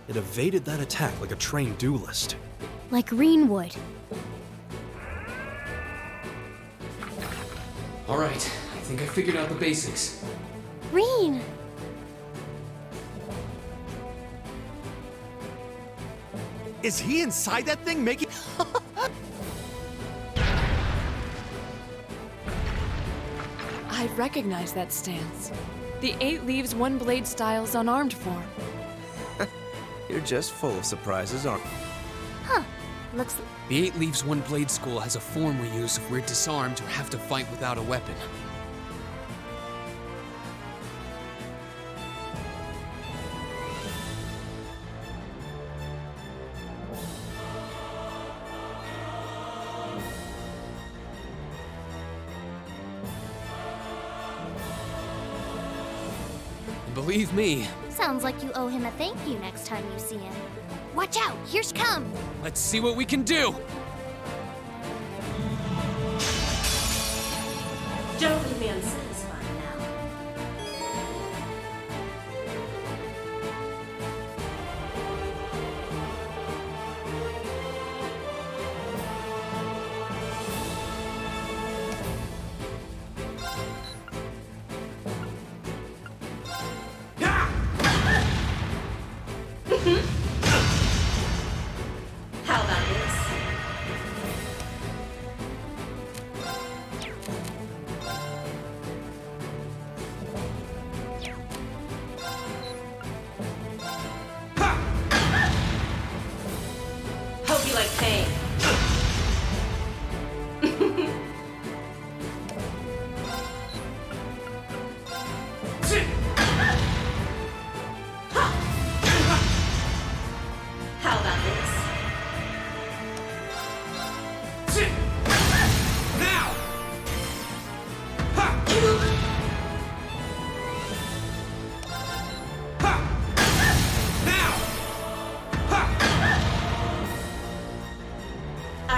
It evaded that attack like a trained duelist.
Like Rean would.
All right, I think I figured out the basics.
Rean!
Is he inside that thing making...
I'd recognize that stance. The 8 Leaves One Blade style's unarmed form.
You're just full of surprises, aren't you?
Huh. Looks...
The 8 Leaves One Blade School has a form we use if we're disarmed or have to fight without a weapon. Believe me.
Sounds like you owe him a thank you next time you see him. Watch out! Here she comes!
Let's see what we can do!
Don't leave me unsatisfied now.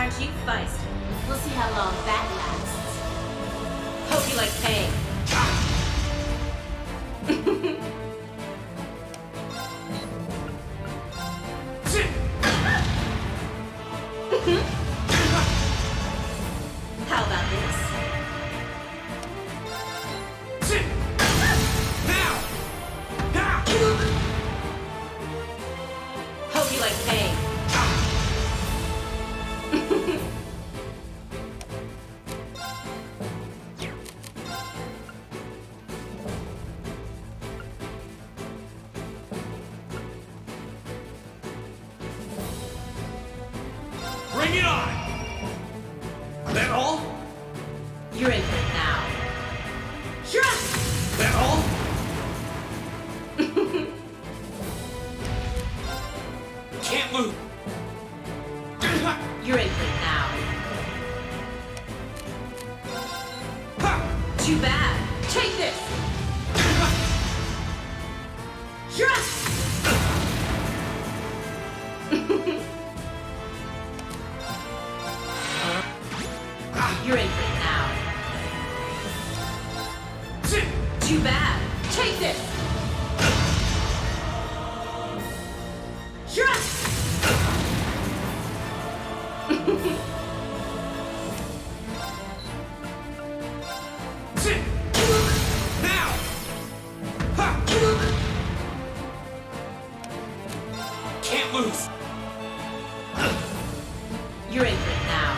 Aren't you feisty? We'll see how long that lasts. Hope you like pain. How about this? Hope you like pain.
Bring it on! That all?
You're in for it now. Sure!
That all? Can't lose!
You're in for it now. Too bad. Take this! Sure! You're in for it now. Too bad. Take this! Sure!
Now! Can't lose!
You're in for it now.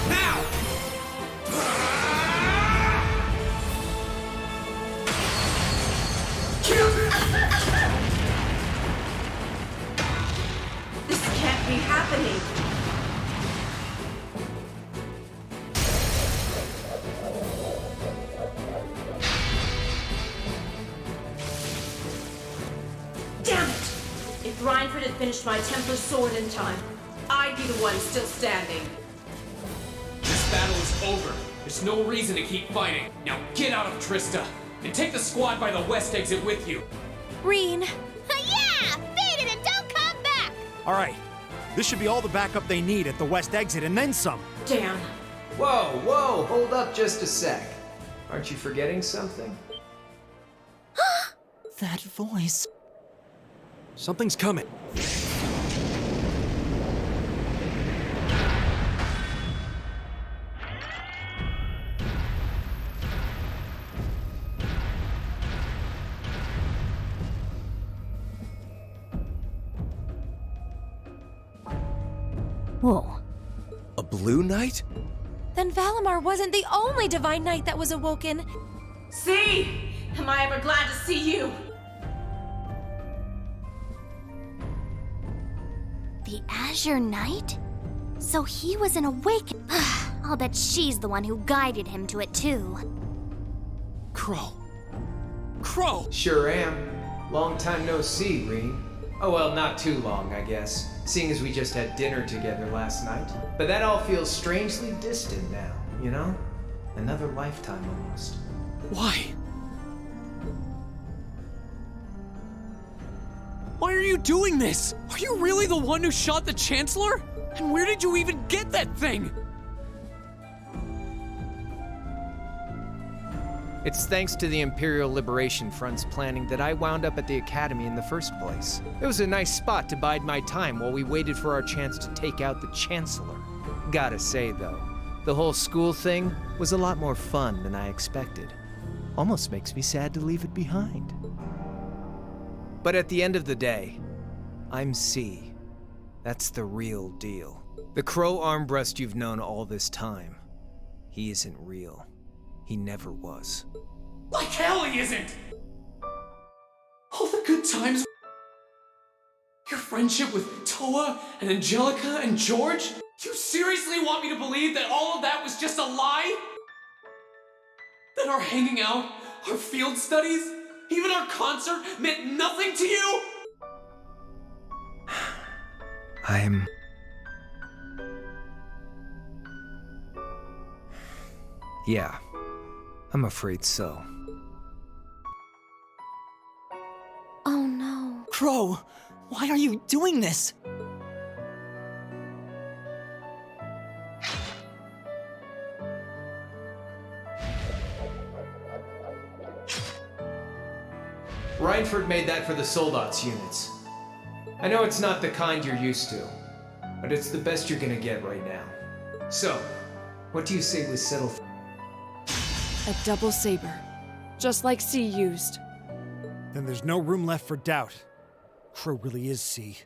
Now!
This can't be happening. Damn it! If Reinford had finished my Templar sword in time, I'd be the one still standing.
This battle is over. There's no reason to keep fighting. Now get out of Trista, and take the squad by the west exit with you.
Reen.
Yeah! Beat it and don't come back!
All right. This should be all the backup they need at the west exit and then some.
Damn.
Whoa, whoa, hold up just a sec. Aren't you forgetting something?
That voice.
Something's coming.
Whoa.
A blue knight?
Then Valimar wasn't the only divine knight that was awoken.
See? Am I ever glad to see you?
The Azure Knight? So he was an awakened. I'll bet she's the one who guided him to it too.
Crow. Crow!
Sure am. Long time no see, Reen. Oh well, not too long, I guess, seeing as we just had dinner together last night. But that all feels strangely distant now, you know? Another lifetime almost.
Why? Why are you doing this? Are you really the one who shot the Chancellor? And where did you even get that thing?
It's thanks to the Imperial Liberation Front's planning that I wound up at the Academy in the first place. It was a nice spot to bide my time while we waited for our chance to take out the Chancellor. Gotta say, though, the whole school thing was a lot more fun than I expected. Almost makes me sad to leave it behind. But at the end of the day, I'm C. That's the real deal. The Crow Armbrust you've known all this time, he isn't real. He never was.
Like hell he isn't! All the good times. Your friendship with Toa and Angelica and George? You seriously want me to believe that all of that was just a lie? That our hanging out, our field studies, even our concert meant nothing to you?
Yeah, I'm afraid so.
Oh no.
Crow, why are you doing this?
Reinford made that for the Soldats units. I know it's not the kind you're used to, but it's the best you're gonna get right now. So, what do you say we settle for?
A double saber, just like C used.
Then there's no room left for doubt. Crow really is C.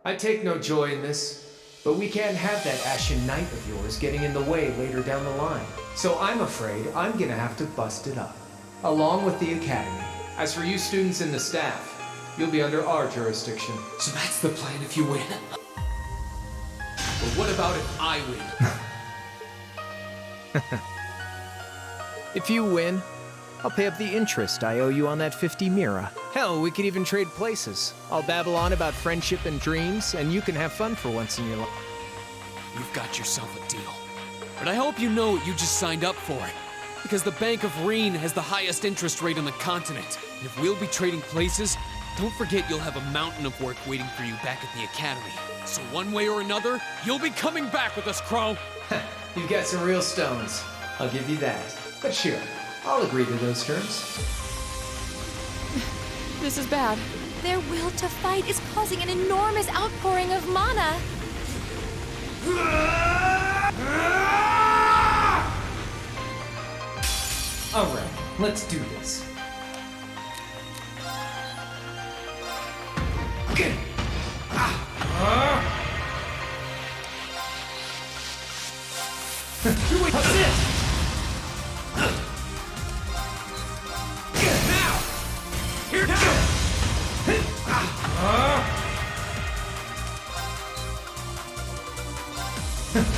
I take no joy in this, but we can't have that Ashen Knight of yours getting in the way later down the line. So I'm afraid I'm gonna have to bust it up, along with the Academy. As for you students and the staff, you'll be under our jurisdiction.
So that's the plan if you win. But what about if I win?
If you win, I'll pay up the interest I owe you on that 50 Mira. Hell, we could even trade places. I'll babble on about friendship and dreams, and you can have fun for once in your life.
You've got yourself a deal. But I hope you know what you just signed up for. Because the Bank of Reen has the highest interest rate on the continent. And if we'll be trading places, don't forget you'll have a mountain of work waiting for you back at the Academy. So one way or another, you'll be coming back with us, Crow.
You've got some real stones. I'll give you that. But sure, I'll agree to those terms.
This is bad.
Their will to fight is causing an enormous outpouring of mana.
Alright, let's do this.
That's it! Now! Here now!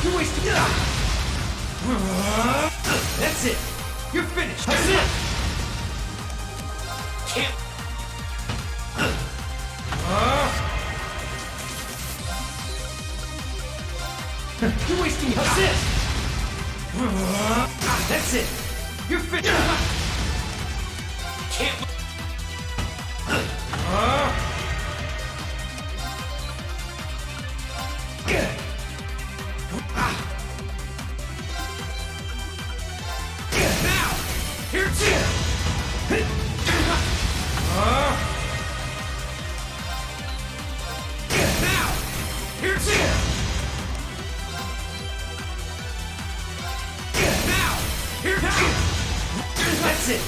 You're wasting time! That's it! You're finished! That's it! Can't... You're wasting your time! That's it! That's it! You're finished! Can't... Now! Here's it! Now! Here's it! Now! Here's it! That's it!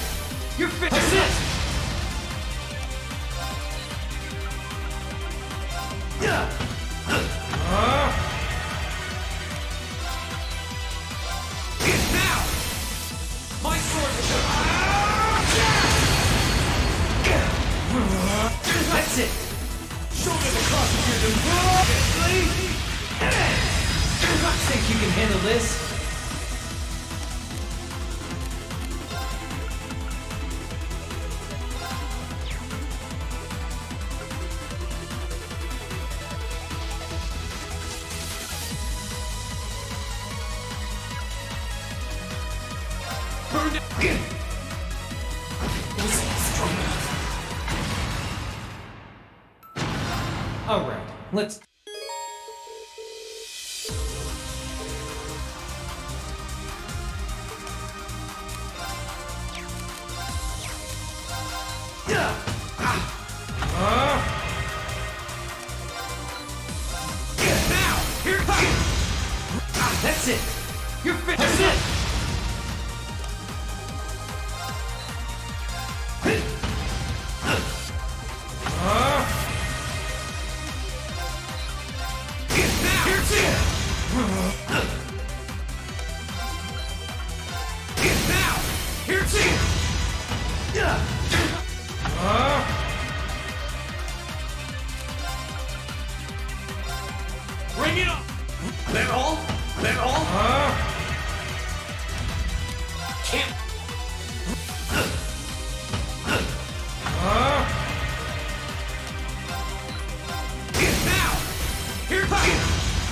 You're finished! That's it! Now! My sword is... That's it! Shoulder the cross of your
Think you can handle this?
Burn it! Strong enough.
Alright, let's...
Now! Here it comes! That's it! You're finished! That's it! Now! Here's it! Now! Here's it! Bring it up! That all? That all? Can't... Now! Here it comes!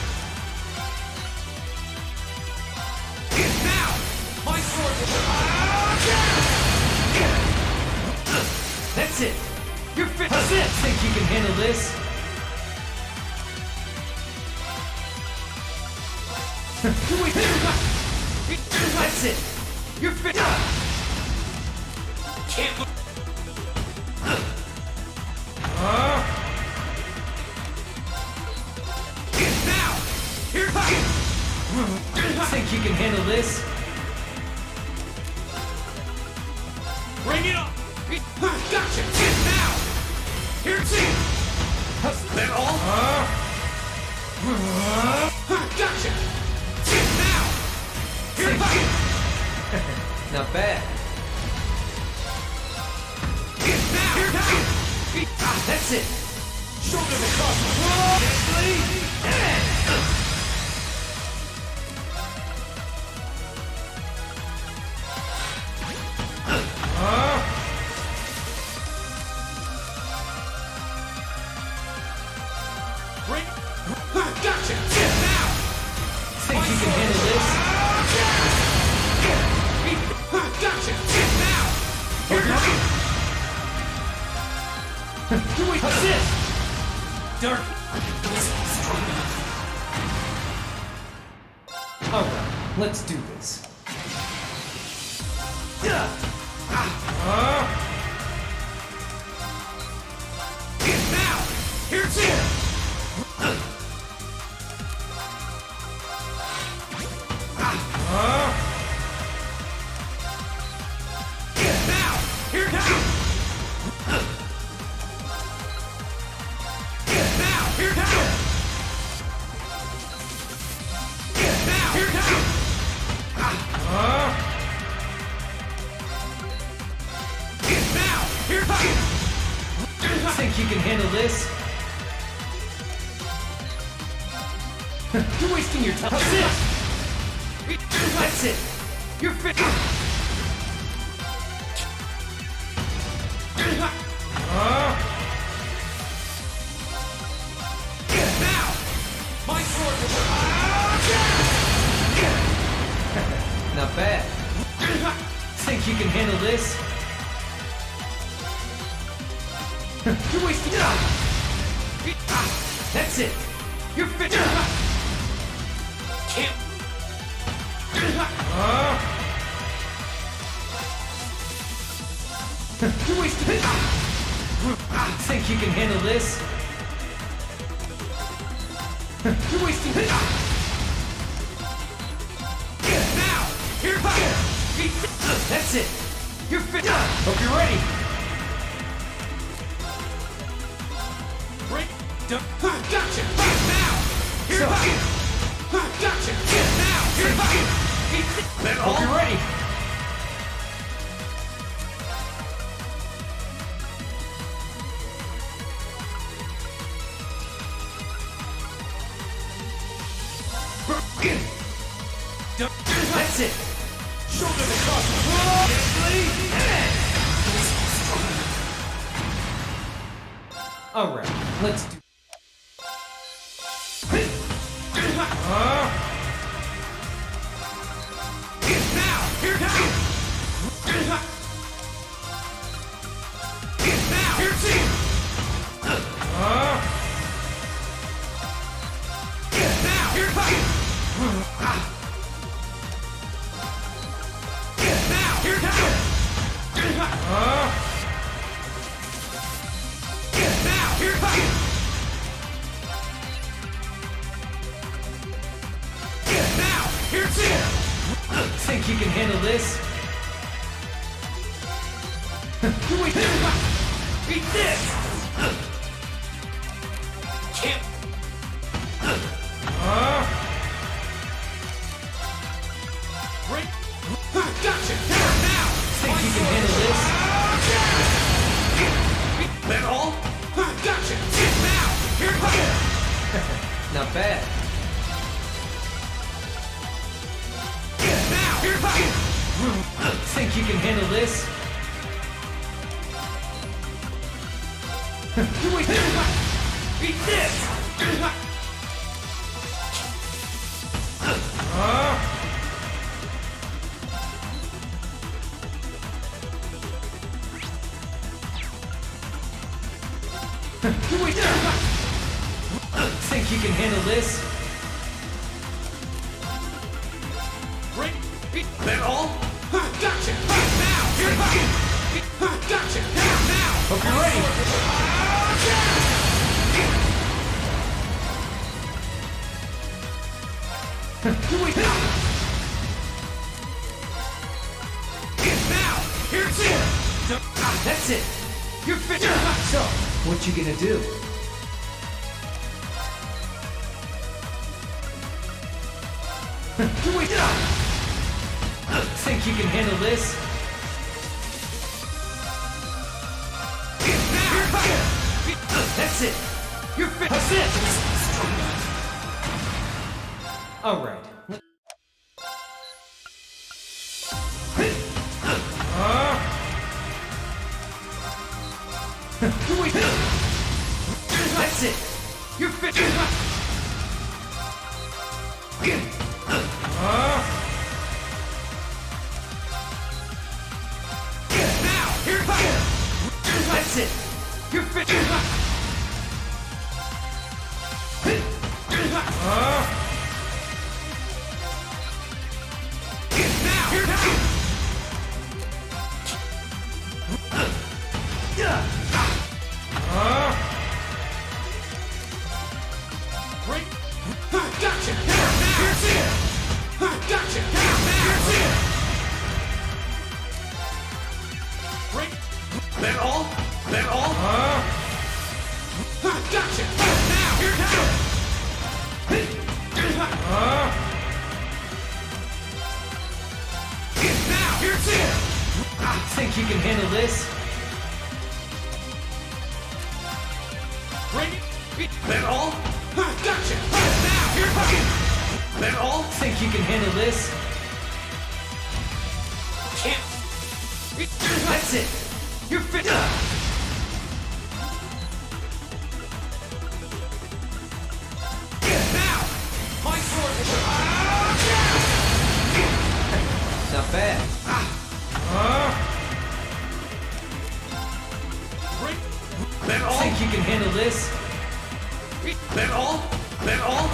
handle this? That's it! You're fit!
Can't look. Now! Here
Think you can handle this?
Bring it on! Gotcha! Now! Here it is! That all? Gotcha! Now! Here it is!
Not bad.
Now! Here it is!
That's it!
Shoulders across! Gotcha! Now!
Think you can handle this?
Gotcha! Now! Here
What's this?
Dark!
Alright, let's do this.
Now! Here it is! Now! Here it is! Now! Here it is! Now! Here it is! Now! Here it is!
Think you can handle this? You're wasting your time. How's this? That's it! You're fit!
Now! My sword will
Not bad. Think you can handle this? You're wasting time! That's it! You're fit!
Can't.
You're wasting time! Think you can handle this? You're wasting time!
Now! Here it is!
That's it! You're fit! Hope you're ready!
Gotcha! Now! Here it is! Gotcha! Now! Here it is! That all?
Hope you're ready! That's it!
Shoulders across!
Alright, let's do...
Now! Here it is! Now! Here it is! Now! Here it is! Now! Here it is! Now! Here it is! Now! Here it is!
Think you can handle this? Wait!
Eat this! Can't. Break. Gotcha! Now!
Think you can handle this?
That all? Gotcha! Now! Here it is!
Not bad.
Now! Here it is!
Think you can handle this?
Wait! Eat this! Wait!
you can handle this?
Bring that all? Gotcha! Now! Here! Gotcha! Now!
Hope you're ready!
Wait now! Now! Here's it!
That's it! You're finished! So, what you gonna do? Wait up! Think you can handle this? That's it! You're finished! Alright. Wait. That's it! You're finished!
Now! Here!
That's it! You're finished!
Now! Here! Break! Gotcha! Now! Here's it! Gotcha! Now! Here's it! Break! That all? That all? Gotcha! Now! Here! Now! Here's it!
Think you can handle this?
Bring it! That all? Gotcha! Now! Here! That all?
Think you can handle this?
Can't!
That's it! You're finished!
Now! My sword is...
Not bad.
Bring... That all?
Think you can handle this?
That all? That all?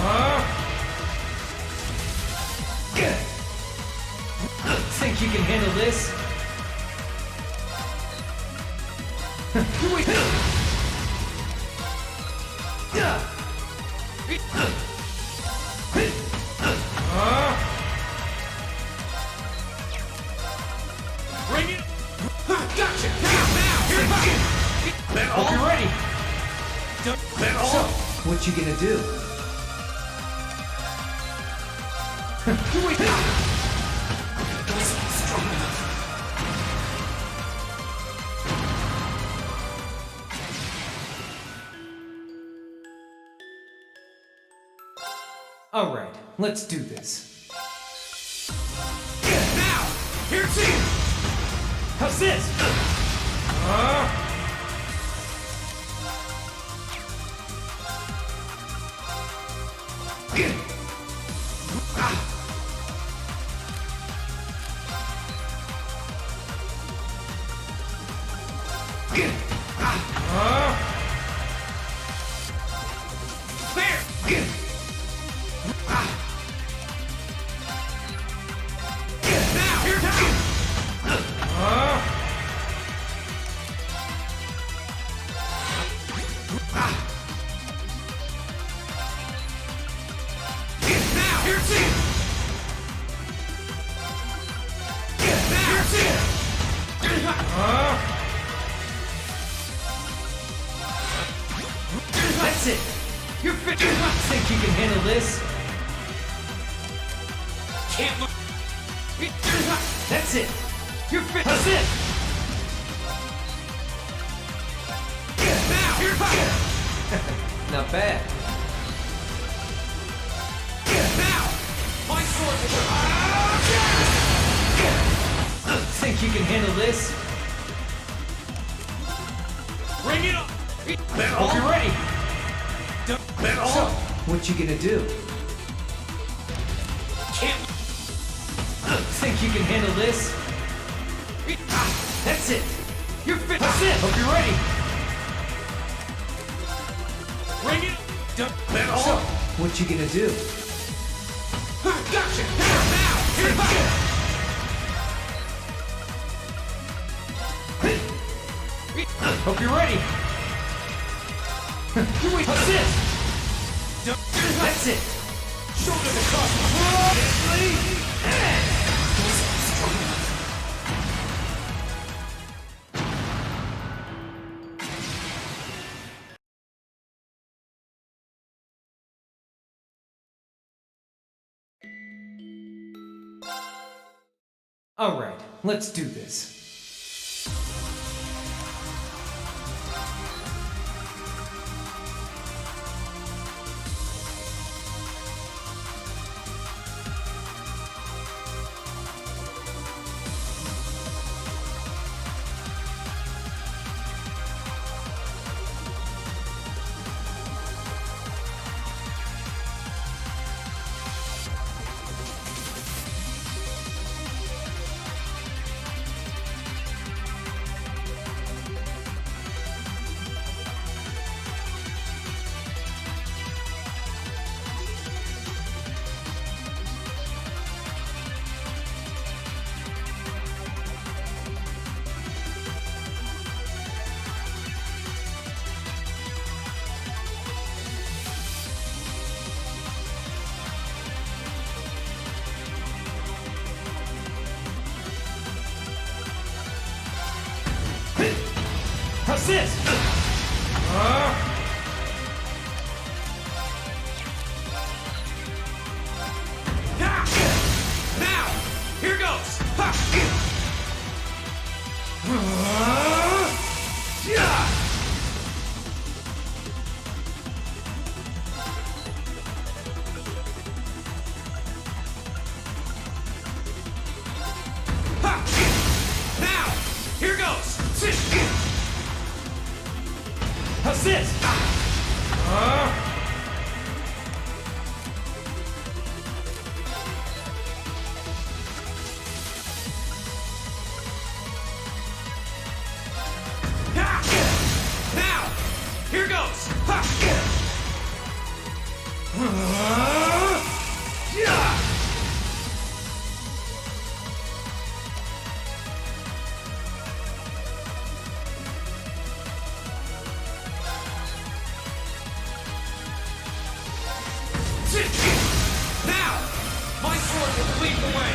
Think you can handle this? Wait.
Bring it! Gotcha! Now! Here! That all?
Hope you're ready.
That all?
So, what you gonna do? Wait. All right, let's do this.
Now! Here's it!
How's this? That's it! You're finished! Think you can handle this?
Can't look...
That's it! You're finished! That's it!
Now! Here!
Not bad.
Now! My sword is...
Think you can handle this?
Bring it up! That
Hope you're ready.
That all?
So, what you gonna do?
Can't...
Think you can handle this? That's it! You're finished! That's it! Hope you're ready.
Bring it up! That all?
So, What you gonna do?
Gotcha! Now! Here,
Hope you're ready. Assist! That's it.
Shoulders across the
All right, let's do this.
Assist! Now! Here goes! Now! Here goes! Assist! Now! Here goes! Now! My sword will lead the way!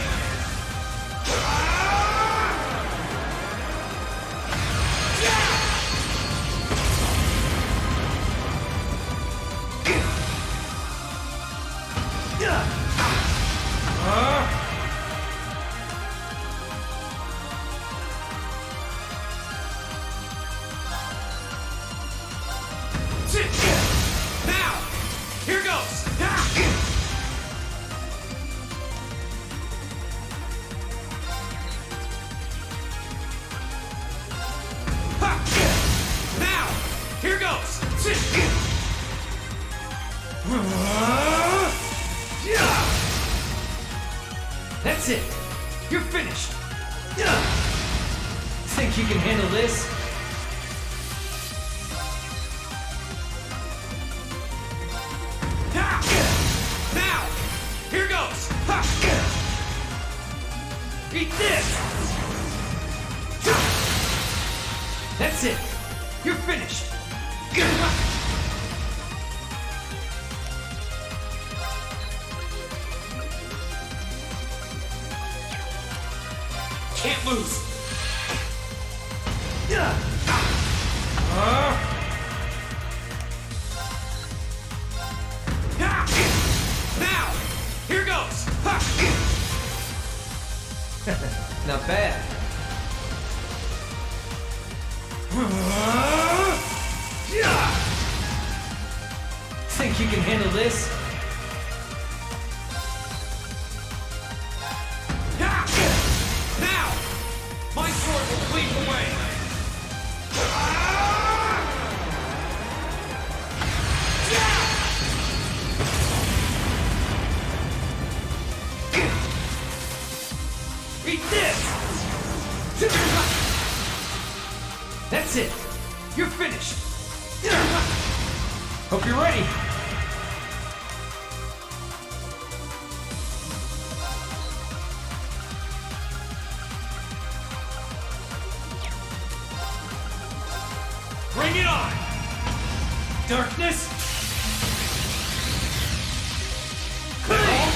Now! Here goes! Now! Here goes!
That's it. You're finished. Think you can handle this?
Now! Here goes! Eat this!
That's it. You're finished.
Can't lose! Now! Here goes!
Not bad. Think you can handle this?
Now! My sword will lead the way! Eat this!
That's it. You're finished. Hope you're ready.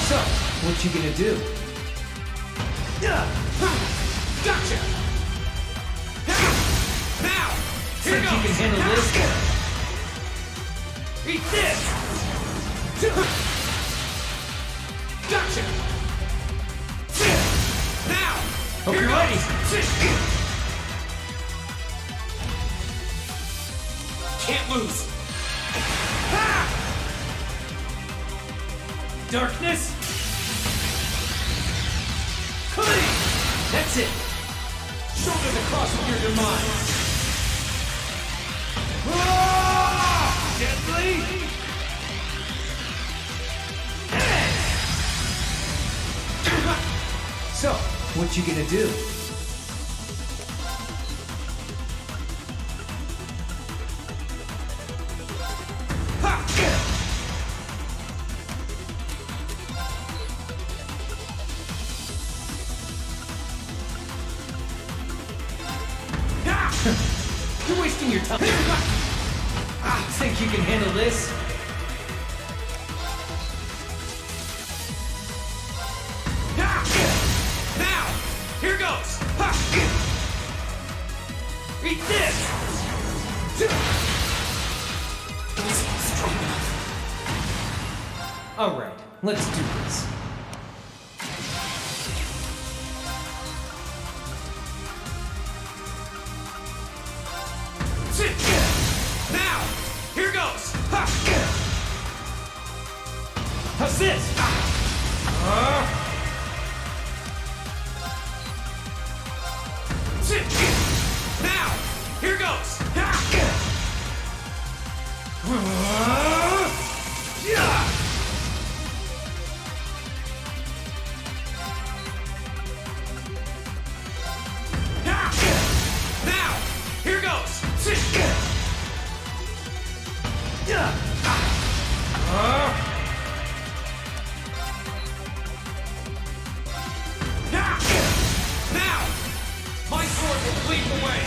So, what you gonna do?
Gotcha! Now! Here
Think
goes!
you can handle this?
Eat this! Gotcha! Now!
Hope
Here
you're
goes.
ready.
Can't lose!
Darkness! Clean! That's it!
Shoulders across with your demise!
Gently! So, what you gonna do? You're wasting your time. Think you can handle this?
Now! Here goes! Eat this!
Alright, let's do this.
Now! Here goes!
How's this?
Now! Here goes! Now! Here goes! Now! My sword will lead the way!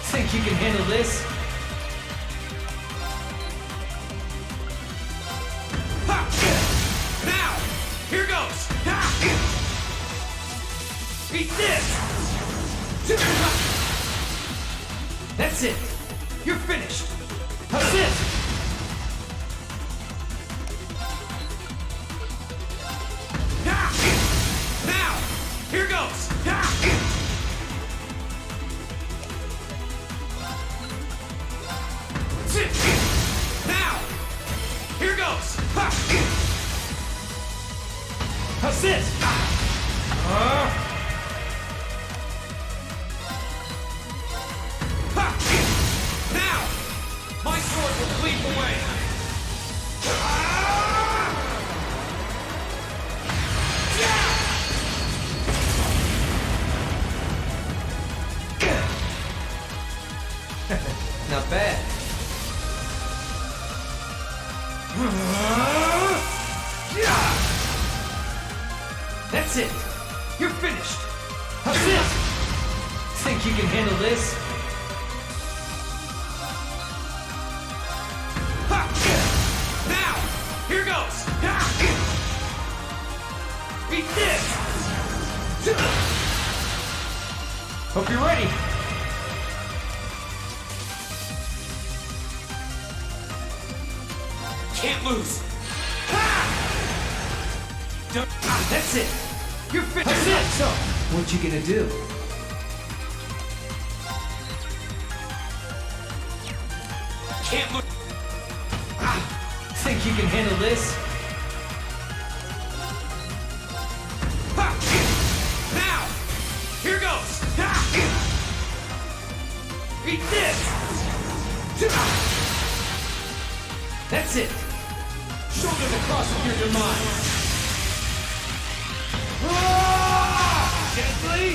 Think you can handle this?
Now! Here goes! Eat this!
That's it! You're finished! How's this?
Now! Here goes! Now! Here goes!
How's this?
Now! My sword will lead the way!
Not bad. That's it! You're finished! How's this? Think you can handle this?
Now! Here goes! Eat this!
Hope you're ready!
Can't lose!
That's it! You're finished! That's it! So, what you gonna do?
Can't lose!
Think you can handle this?
Now! Here goes! Eat this!
That's it!
Shoulders across with your demise!
Gently!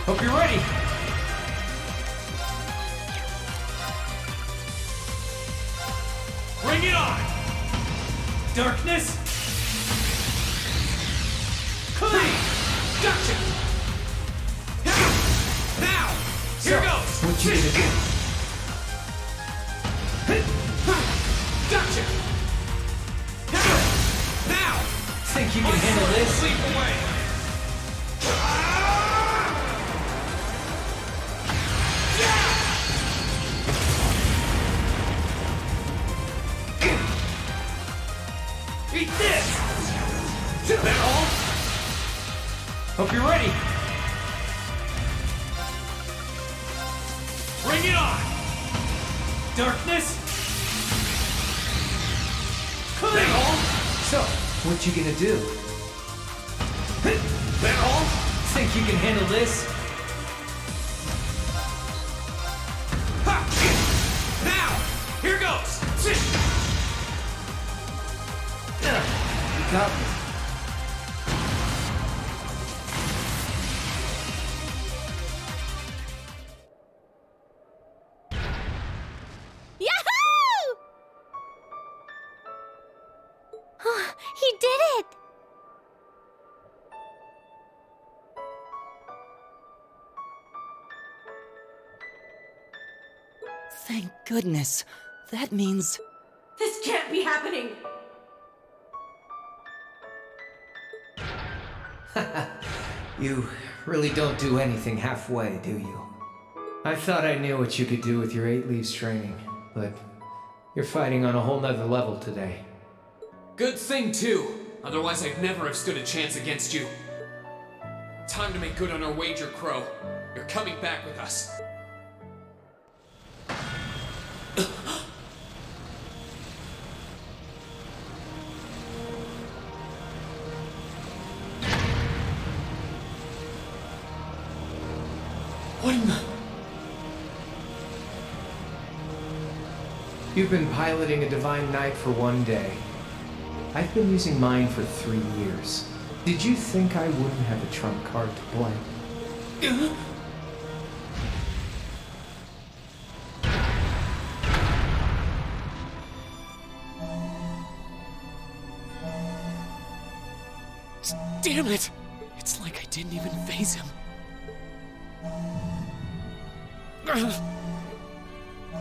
Hope you're ready!
Darkness! Clean! Gotcha! Now! Here goes!
What you gonna do?
Gotcha! Now!
Think you can handle this?
Sleep away! Eat this! That all?
Hope you're ready.
Bring it on! Darkness! That all?
So, what you gonna do?
That all?
Think you can handle this?
Ha! Now! Here goes!
You got me.
Yahoo! He did it!
Thank goodness. That means...
This can't be happening!
You really don't do anything halfway, do you? I thought I knew what you could do with your 8 leaves training, but you're fighting on a whole nother level today.
Good thing, too. Otherwise, I'd never have stood a chance against you. Time to make good on our wager, Crow. You're coming back with us. What in the...
You've been piloting a Divine Knight for 1 day. I've been using mine for 3 years. Did you think I wouldn't have a trump card to play?
Damn it! It's like I didn't even face him.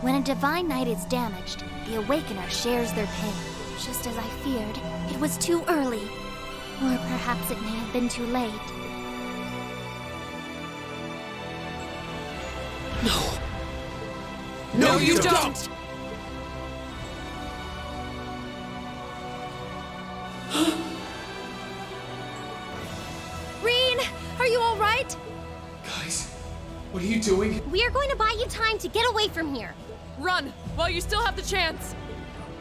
When a Divine Knight is damaged, the Awakener shares their pain. Just as I feared, it was too early. Or perhaps it may have been too late.
No! No, you don't!
Reen, are you all right?
Guys, what are you doing?
We are going to buy you time to get away from here.
Run, while you still have the chance.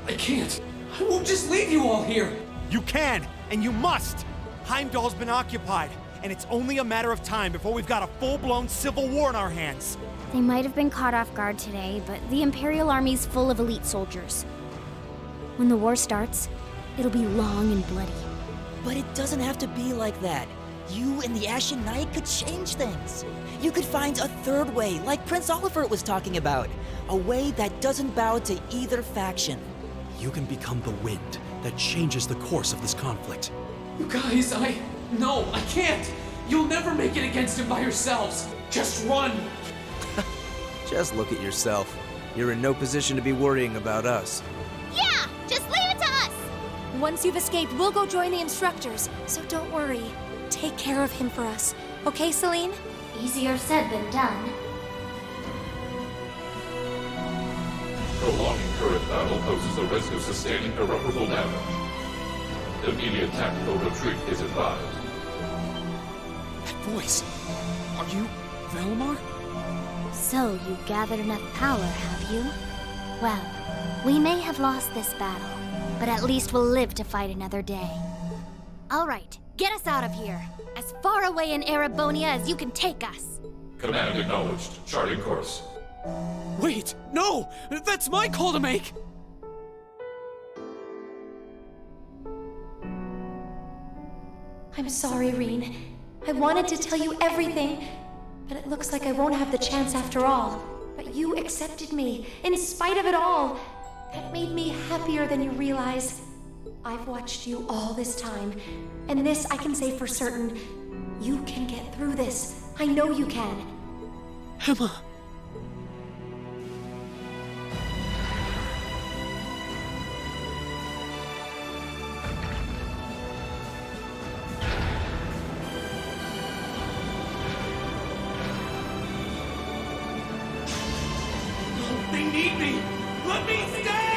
I can't. I won't just leave you all here.
You can, and you must! Heimdall's been occupied, and it's only a matter of time before we've got a full-blown civil war in our hands.
They might have been caught off guard today, but the Imperial Army's full of elite soldiers. When the war starts, it'll be long and bloody.
But it doesn't have to be like that. You and the Ashen Knight could change things. You could find a third way, like Prince Oliver was talking about. A way that doesn't bow to either faction.
You can become the wind that changes the course of this conflict.
You guys, No, I can't! You'll never make it against him by yourselves! Just run!
Just look at yourself. You're in no position to be worrying about us.
Yeah! Just leave it to us!
Once you've escaped, we'll go join the instructors, so don't worry. Take care of him for us. Okay, Celine?
Easier said than done.
Prolonging current battle poses the risk of sustaining irreparable damage. Immediate tactical retreat is advised.
That voice. Are you Velmar?
So you gathered enough power, have you? Well, we may have lost this battle, but at least we'll live to fight another day. All right, get us out of here. As far away in Erebonia as you can take us.
Command acknowledged. Charting course.
Wait, no! That's my call to make!
I'm sorry, Reen. I wanted to tell you everything, but it looks like I won't have the chance after all. But you accepted me, in spite of it all. That made me happier than you realize. I've watched you all this time, and this I can say for certain. You can get through this. I know you can.
Emma.
They need me! Let me stay!